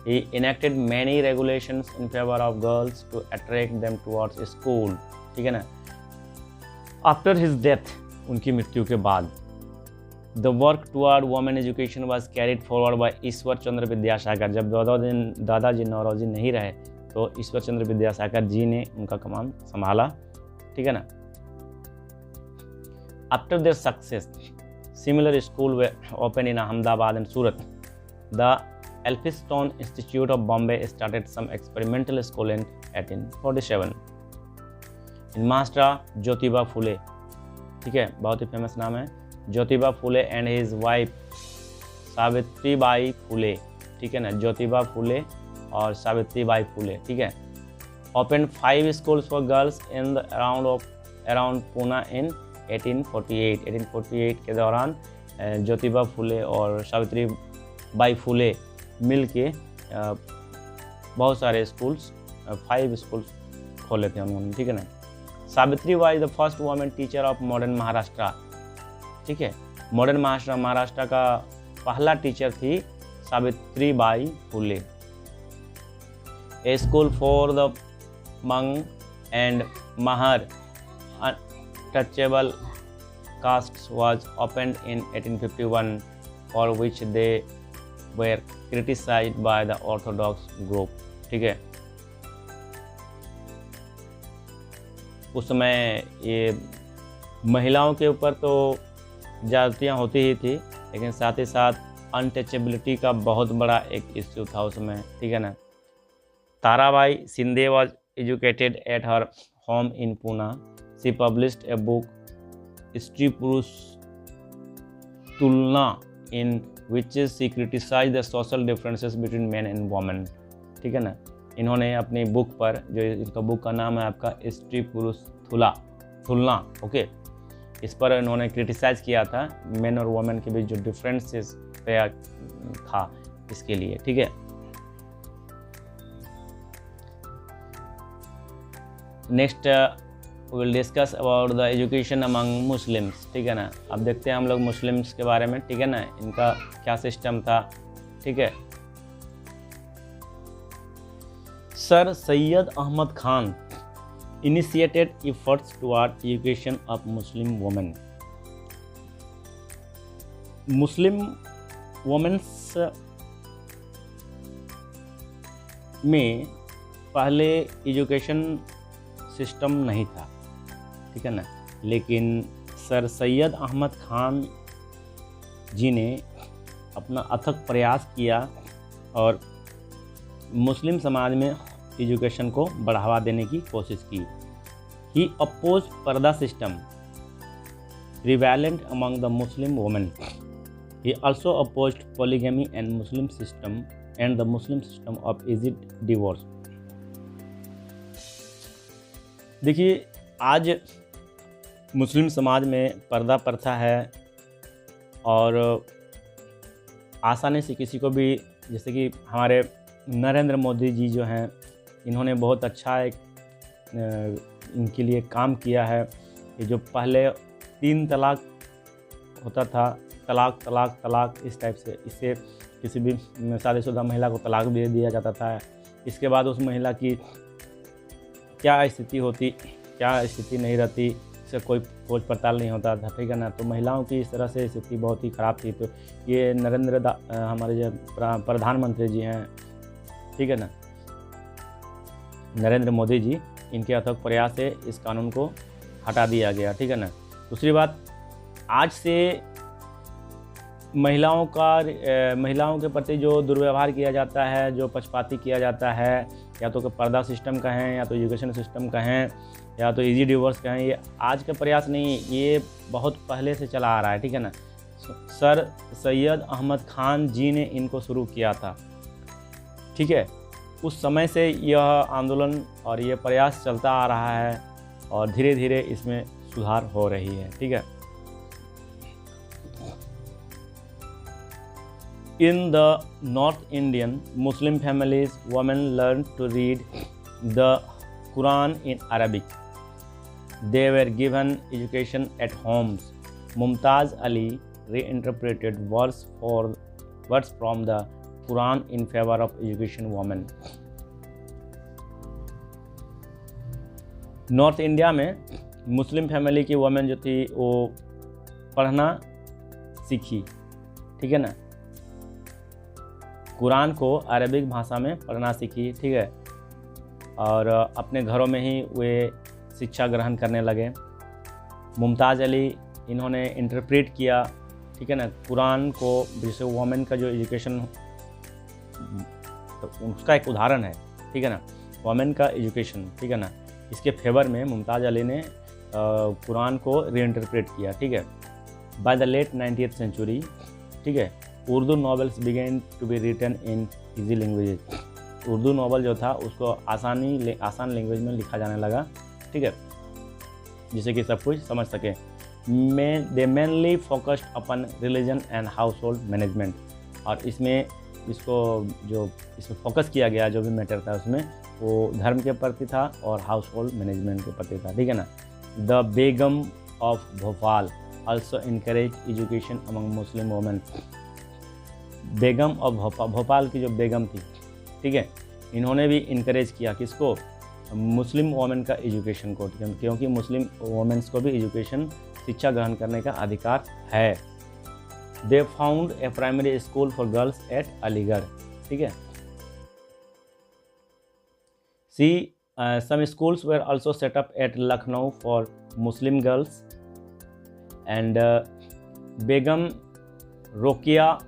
He enacted many regulations in favor of girls to attract them towards school. ठीक है ना। After his death, उनकी मृत्यु के बाद, the work toward women education was carried forward by ईश्वर चंद्र विद्यासागर। जब दादाजी नौरोजी नहीं रहे, तो ईश्वर चंद्र विद्यासागर जी ने उनका कमान संभाला। ठीक है ना। After their success, similar school were opened in Ahmedabad and Surat. The Elphinstone institute of Bombay started some experimental school in 1847। In Maharashtra Jyotiba Phule, ठीक है, बहुत ही फेमस नाम है, Jyotiba Phule and his wife Savitribai Phule, ठीक है ना, ज्योतिबा फुले और सावित्रीबाई फुले, ठीक है, open 5 schools for girls in the around Pune in 1848। 1848 के दौरान ज्योतिबा फुले और सावित्रीबाई फुले मिल के बहुत सारे स्कूल्स 5 स्कूल्स खोले थे उन्होंने, ठीक है ना। Savitri was the first women teacher of modern Maharashtra, ठीक है, मॉडर्न महाराष्ट्र का पहला टीचर थी Savitribai Phule. A school for the Mang and Mahar untouchable castes was opened in 1851 for which they were criticized by the orthodox group, ठीक है। उस समय ये महिलाओं के ऊपर तो ज्यादतियाँ होती ही थी, लेकिन साथ ही साथ अनटचेबिलिटी का बहुत बड़ा एक इश्यू था उस समय, ठीक है ना। Tarabai Shinde was educated at her home in Poona. She published a book Stri Purush Tulana in which she criticise the social differences between man and women, ठीक है ना। इन्होंने अपनी बुक पर, जो इनका बुक का नाम है आपका स्त्री पुरुष तुलना, ओके, इस पर इन्होंने क्रिटिसाइज किया था मेन और वुमेन के बीच जो डिफरेंसेस था इसके लिए, ठीक है। Next will discuss about the education among Muslims, ठीक है ना। अब देखते हैं हम लोग मुस्लिम्स के बारे में, ठीक है ना, इनका क्या सिस्टम था, ठीक है। Sir Syed Ahmad Khan initiated efforts toward education of Muslim women. Muslim women's में पहले एजुकेशन सिस्टम नहीं था, ठीक है ना, लेकिन सर सैयद अहमद खान जी ने अपना अथक प्रयास किया और मुस्लिम समाज में एजुकेशन को बढ़ावा देने की कोशिश की। ही अपोज पर्दा system prevalent among the Muslim women. He also opposed polygamy and Muslim system and the Muslim system of is it divorce. देखिए, आज मुस्लिम समाज में पर्दा प्रथा है और आसानी से किसी को भी, जैसे कि हमारे नरेंद्र मोदी जी जो हैं, इन्होंने बहुत अच्छा एक इनके लिए काम किया है कि जो पहले 3 तलाक होता था, तलाक तलाक तलाक इस टाइप से, इससे किसी भी शादीशुदा महिला को तलाक दे दिया जाता था। इसके बाद उस महिला की क्या स्थिति होती, क्या स्थिति नहीं रहती, इसका कोई खोज पड़ताल नहीं होता था, ठीक है ना। तो महिलाओं की इस तरह से स्थिति बहुत ही ख़राब थी। तो ये हमारे जो प्रधानमंत्री जी हैं, ठीक है ना, नरेंद्र मोदी जी, इनके अथक प्रयास से इस कानून को हटा दिया गया, ठीक है ना। दूसरी बात, आज से महिलाओं के प्रति जो दुर्व्यवहार किया जाता है, जो पक्षपाती किया जाता है, या तो पर्दा सिस्टम कहें, या तो एजुकेशन सिस्टम कहें, या तो इजी डिवोर्स कहें, ये आज का प्रयास नहीं, ये बहुत पहले से चला आ रहा है, ठीक है ना। सर सैयद अहमद खान जी ने इनको शुरू किया था, ठीक है। उस समय से यह आंदोलन और ये प्रयास चलता आ रहा है और धीरे धीरे इसमें सुधार हो रही है, ठीक है। In the North Indian Muslim families, women learned to read the Quran in Arabic. They were given education at homes. Mumtaz Ali reinterpreted words from the Quran in favor of education women. North India में Muslim family की women जो थी वो पढ़ना सीखी, ठीक है ना, कुरान को अरबिक भाषा में पढ़ना सीखी, ठीक है, और अपने घरों में ही वे शिक्षा ग्रहण करने लगे। मुमताज़ अली, इन्होंने इंटरप्रेट किया, ठीक है ना, कुरान को, जिससे वुमेन का जो एजुकेशन तो उसका एक उदाहरण है, ठीक है ना, वोमेन का एजुकेशन, ठीक है ना। इसके फेवर में मुमताज़ अली ने कुरान को रीइंटरप्रेट किया, ठीक है। By the late 90th century, ठीक है, Urdu novels began to be written in easy languages. Urdu novel जो था उसको आसान लैंग्वेज में लिखा जाने लगा, ठीक है, जिससे कि सब कुछ समझ सके। दे mainly focused upon religion and house hold management, और इसमें फोकस किया गया जो भी मैटर था उसमें वो धर्म के प्रति था और हाउस होल्ड मैनेजमेंट के प्रति था, ठीक है ना। The Begum of Bhopal also encourage education among Muslim women। बेगम और भोपाल की जो बेगम थी, ठीक है, इन्होंने भी इनकरेज किया किसको, मुस्लिम वोमेन का एजुकेशन को, क्योंकि मुस्लिम वोमेन्स को भी एजुकेशन शिक्षा ग्रहण करने का अधिकार है। They found a primary school for girls at Aligarh, ठीक है। Some schools were also set up at Lucknow for Muslim girls and Begum Rokeya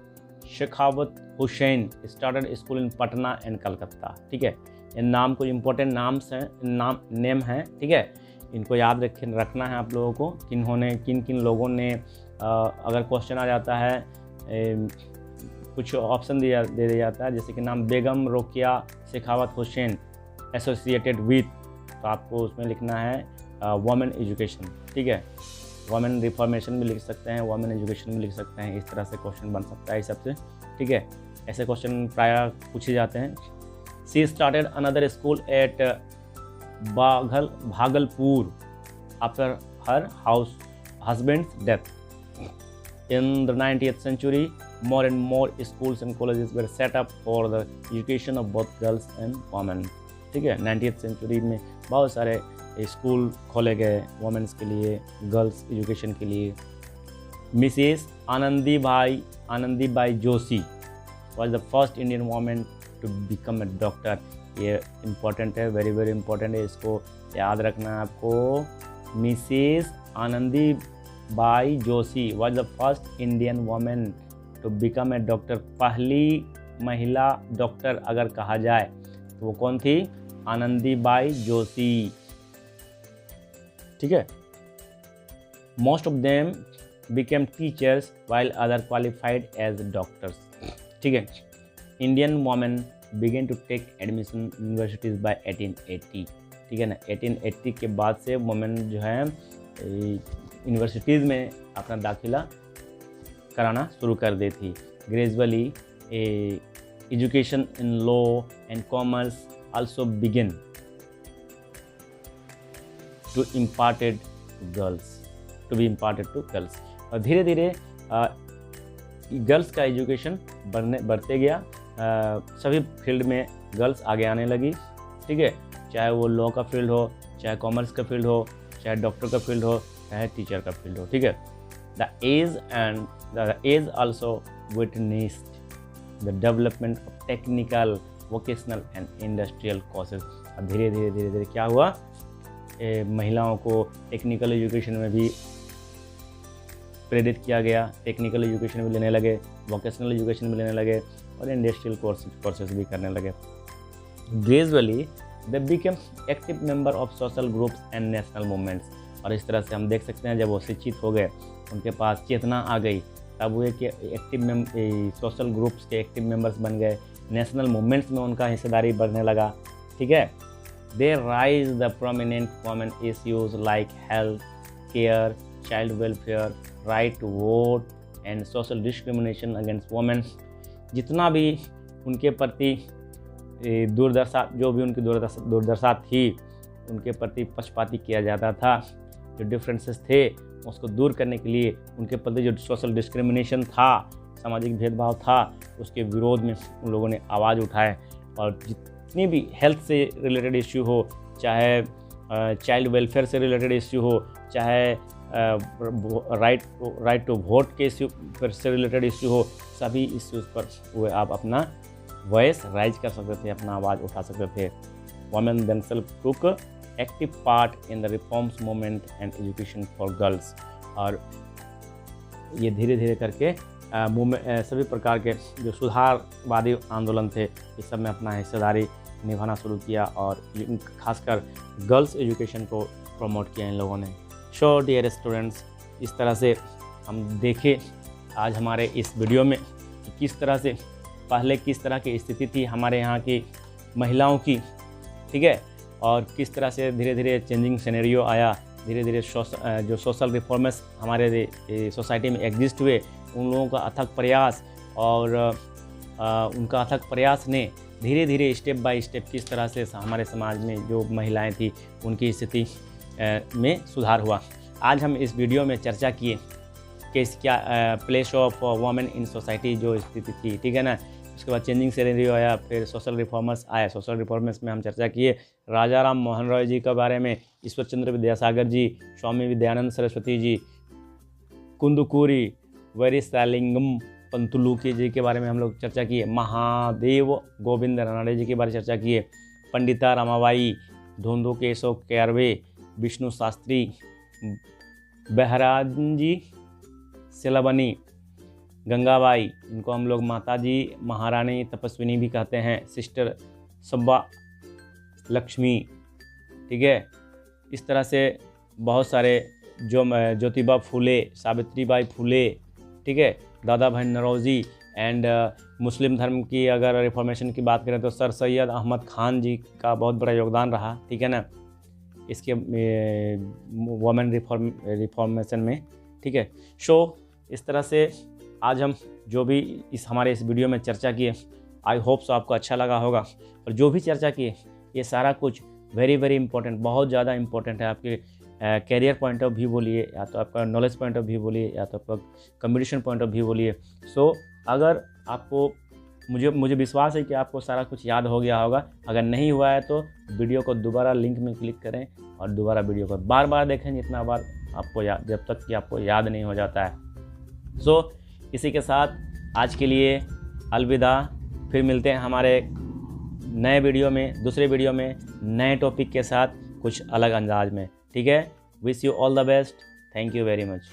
Sakhawat Hussain started school in Patna and Calcutta, ठीक है। इन नाम को इम्पोर्टेंट नेम हैं, ठीक है, इनको याद रखना है आप लोगों को, किन लोगों ने अगर क्वेश्चन आ जाता है कुछ ऑप्शन दे दिया जाता है, जैसे कि नाम बेगम रोकिया शेखावत हुसैन एसोसिएटेड विथ, तो आपको उसमें लिखना है वोमेन एजुकेशन, ठीक है। वोमेन रिफॉर्मेशन भी लिख सकते हैं, वोमेन एजुकेशन भी लिख सकते हैं, इस तरह से क्वेश्चन बन सकता है इस सबसे, ठीक है। ऐसे क्वेश्चन प्रायः पूछे जाते हैं। She started another school at Bhagalpur after her husband's death. In the 90th century, more and more schools and colleges were set up for the education of both girls and women, ठीक है। 90th century में बहुत सारे school खोले गए women's के लिए, girls education के लिए। Mrs Anandibai Joshi was the first Indian women to become a doctor. ये इम्पोर्टेंट है, वेरी वेरी इम्पोर्टेंट है, इसको याद रखना है आपको। Mrs Anandibai Joshi was the first Indian women to become a doctor. पहली महिला डॉक्टर अगर कहा जाए तो वो कौन थी, आनंदीबाई जोशी, ठीक है। Most of them became teachers while other qualified as doctors, ठीक है। Indian women began to take admission universities by 1880, ठीक है ना। 1880 के बाद से वोमेन जो है यूनिवर्सिटीज़ में अपना दाखिला कराना शुरू कर दी थी। Gradually education in law and commerce also begin to be imparted to girls. और धीरे धीरे गर्ल्स का एजुकेशन बढ़ते गया, सभी फील्ड में गर्ल्स आगे आने लगी, ठीक है। चाहे वो लॉ का फील्ड हो, चाहे कॉमर्स का फील्ड हो, चाहे डॉक्टर का फील्ड हो, चाहे टीचर का फील्ड हो, ठीक है। The age also witnessed the development of technical, vocational and industrial courses. और धीरे धीरे क्या हुआ, महिलाओं को टेक्निकल एजुकेशन में भी प्रेरित किया गया, टेक्निकल एजुकेशन भी लेने लगे, वोकेशनल एजुकेशन भी लेने लगे और इंडस्ट्रियल कोर्सेज भी करने लगे। Gradually they became active member of social groups and national movements. और इस तरह से हम देख सकते हैं जब वो शिक्षित हो गए, उनके पास चेतना आ गई, तब वो एक एक्टिव सोशल ग्रुप्स के एक्टिव मेंबर्स बन गए, नेशनल मूवमेंट्स में उनका हिस्सेदारी बढ़ने लगा, ठीक है। They raise the prominent women issues like health care, child welfare, right to vote and social discrimination against women। जितना भी उनके प्रति उनकी दुर्दशा थी, उनके प्रति पक्षपाती किया जाता था, जो डिफरेंसेस थे उसको दूर करने के लिए उनके प्रति जो सोशल डिस्क्रिमिनेशन था, सामाजिक भेदभाव था, उसके विरोध में उन लोगों ने आवाज़ उठाए। और जितनी भी हेल्थ से रिलेटेड इश्यू हो, चाहे चाइल्ड वेलफेयर से रिलेटेड इश्यू हो, चाहे राइट टू वोट के इश्यू से रिलेटेड इश्यू हो, सभी इश्यूज़ पर वो आप अपना वॉइस राइज कर सकते थे, अपना आवाज़ उठा सकते थे। Women themselves took active part in the reforms movement and education for girls. और ये धीरे धीरे करके मूवमेंट, सभी प्रकार के जो सुधारवादी आंदोलन थे, इस सब में अपना हिस्सेदारी निभाना शुरू किया और खासकर गर्ल्स एजुकेशन को प्रमोट किया इन लोगों ने। सो डियर स्टूडेंट्स, इस तरह से हम देखें आज हमारे इस वीडियो में कि किस तरह से पहले किस तरह की स्थिति थी हमारे यहाँ की महिलाओं की, ठीक है, और किस तरह से धीरे धीरे चेंजिंग सिनेरियो आया, धीरे धीरे जो सोशल रिफॉर्म्स हमारे सोसाइटी में एग्जिस्ट हुए, उन लोगों का अथक प्रयास और उनका अथक प्रयास ने धीरे धीरे स्टेप बाय स्टेप किस तरह से हमारे समाज में जो महिलाएं थी उनकी स्थिति में सुधार हुआ। आज हम इस वीडियो में चर्चा किए कि क्या place of women in society जो स्थिति थी, ठीक है ना। उसके बाद चेंजिंग सिनेरियो आया, फिर सोशल रिफॉर्मर्स आए। सोशल रिफॉर्मर्स में हम चर्चा किए राजा राम मोहन रॉय जी के बारे में, ईश्वर चंद्र विद्यासागर जी, स्वामी विद्यानंद सरस्वती जी, कुंदुकूरी वीरेशलिंगम पंतुलुकी जी के बारे में हम लोग चर्चा किए, महादेव गोविंद रानड़े जी के बारे में चर्चा किए, पंडिता रमाबाई, धोंदो केशव कैरवे, विष्णु शास्त्री, बहराजी सिलाबनी, गंगाबाई, इनको हम लोग माता जी, महारानी तपस्विनी भी कहते हैं, सिस्टर सब्बा लक्ष्मी, ठीक है। इस तरह से बहुत सारे जो ज्योतिबा फूले, सावित्रीबाई फूले, ठीक है, दादा भाई नौरोजी एंड मुस्लिम धर्म की अगर रिफॉर्मेशन की बात करें तो सर सैयद अहमद खान जी का बहुत बड़ा योगदान रहा, ठीक है ना, इसके वुमेन रिफॉर्मेशन में, ठीक है। सो इस तरह से आज हम जो भी हमारे इस वीडियो में चर्चा किए, आई होप सो आपको अच्छा लगा होगा। और जो भी चर्चा किए ये सारा कुछ वेरी वेरी इंपॉर्टेंट, बहुत ज़्यादा इंपॉर्टेंट है आपके कैरियर पॉइंट ऑफ व्यू बोलिए, या तो आपका नॉलेज पॉइंट ऑफ व्यू बोलिए, या तो आपका कम्युनिकेशन पॉइंट ऑफ व्यू बोलिए। सो अगर आपको मुझे विश्वास है कि आपको सारा कुछ याद हो गया होगा। अगर नहीं हुआ है तो वीडियो को दोबारा लिंक में क्लिक करें और दोबारा वीडियो को बार बार देखें, जितना बार आपको याद, जब तक कि आपको याद नहीं हो जाता है। सो इसी के साथ आज के लिए अलविदा। फिर मिलते हैं हमारे नए वीडियो में, दूसरे वीडियो में नए टॉपिक के साथ कुछ अलग अंदाज में, ठीक है। Wish you all the best, thank you very much.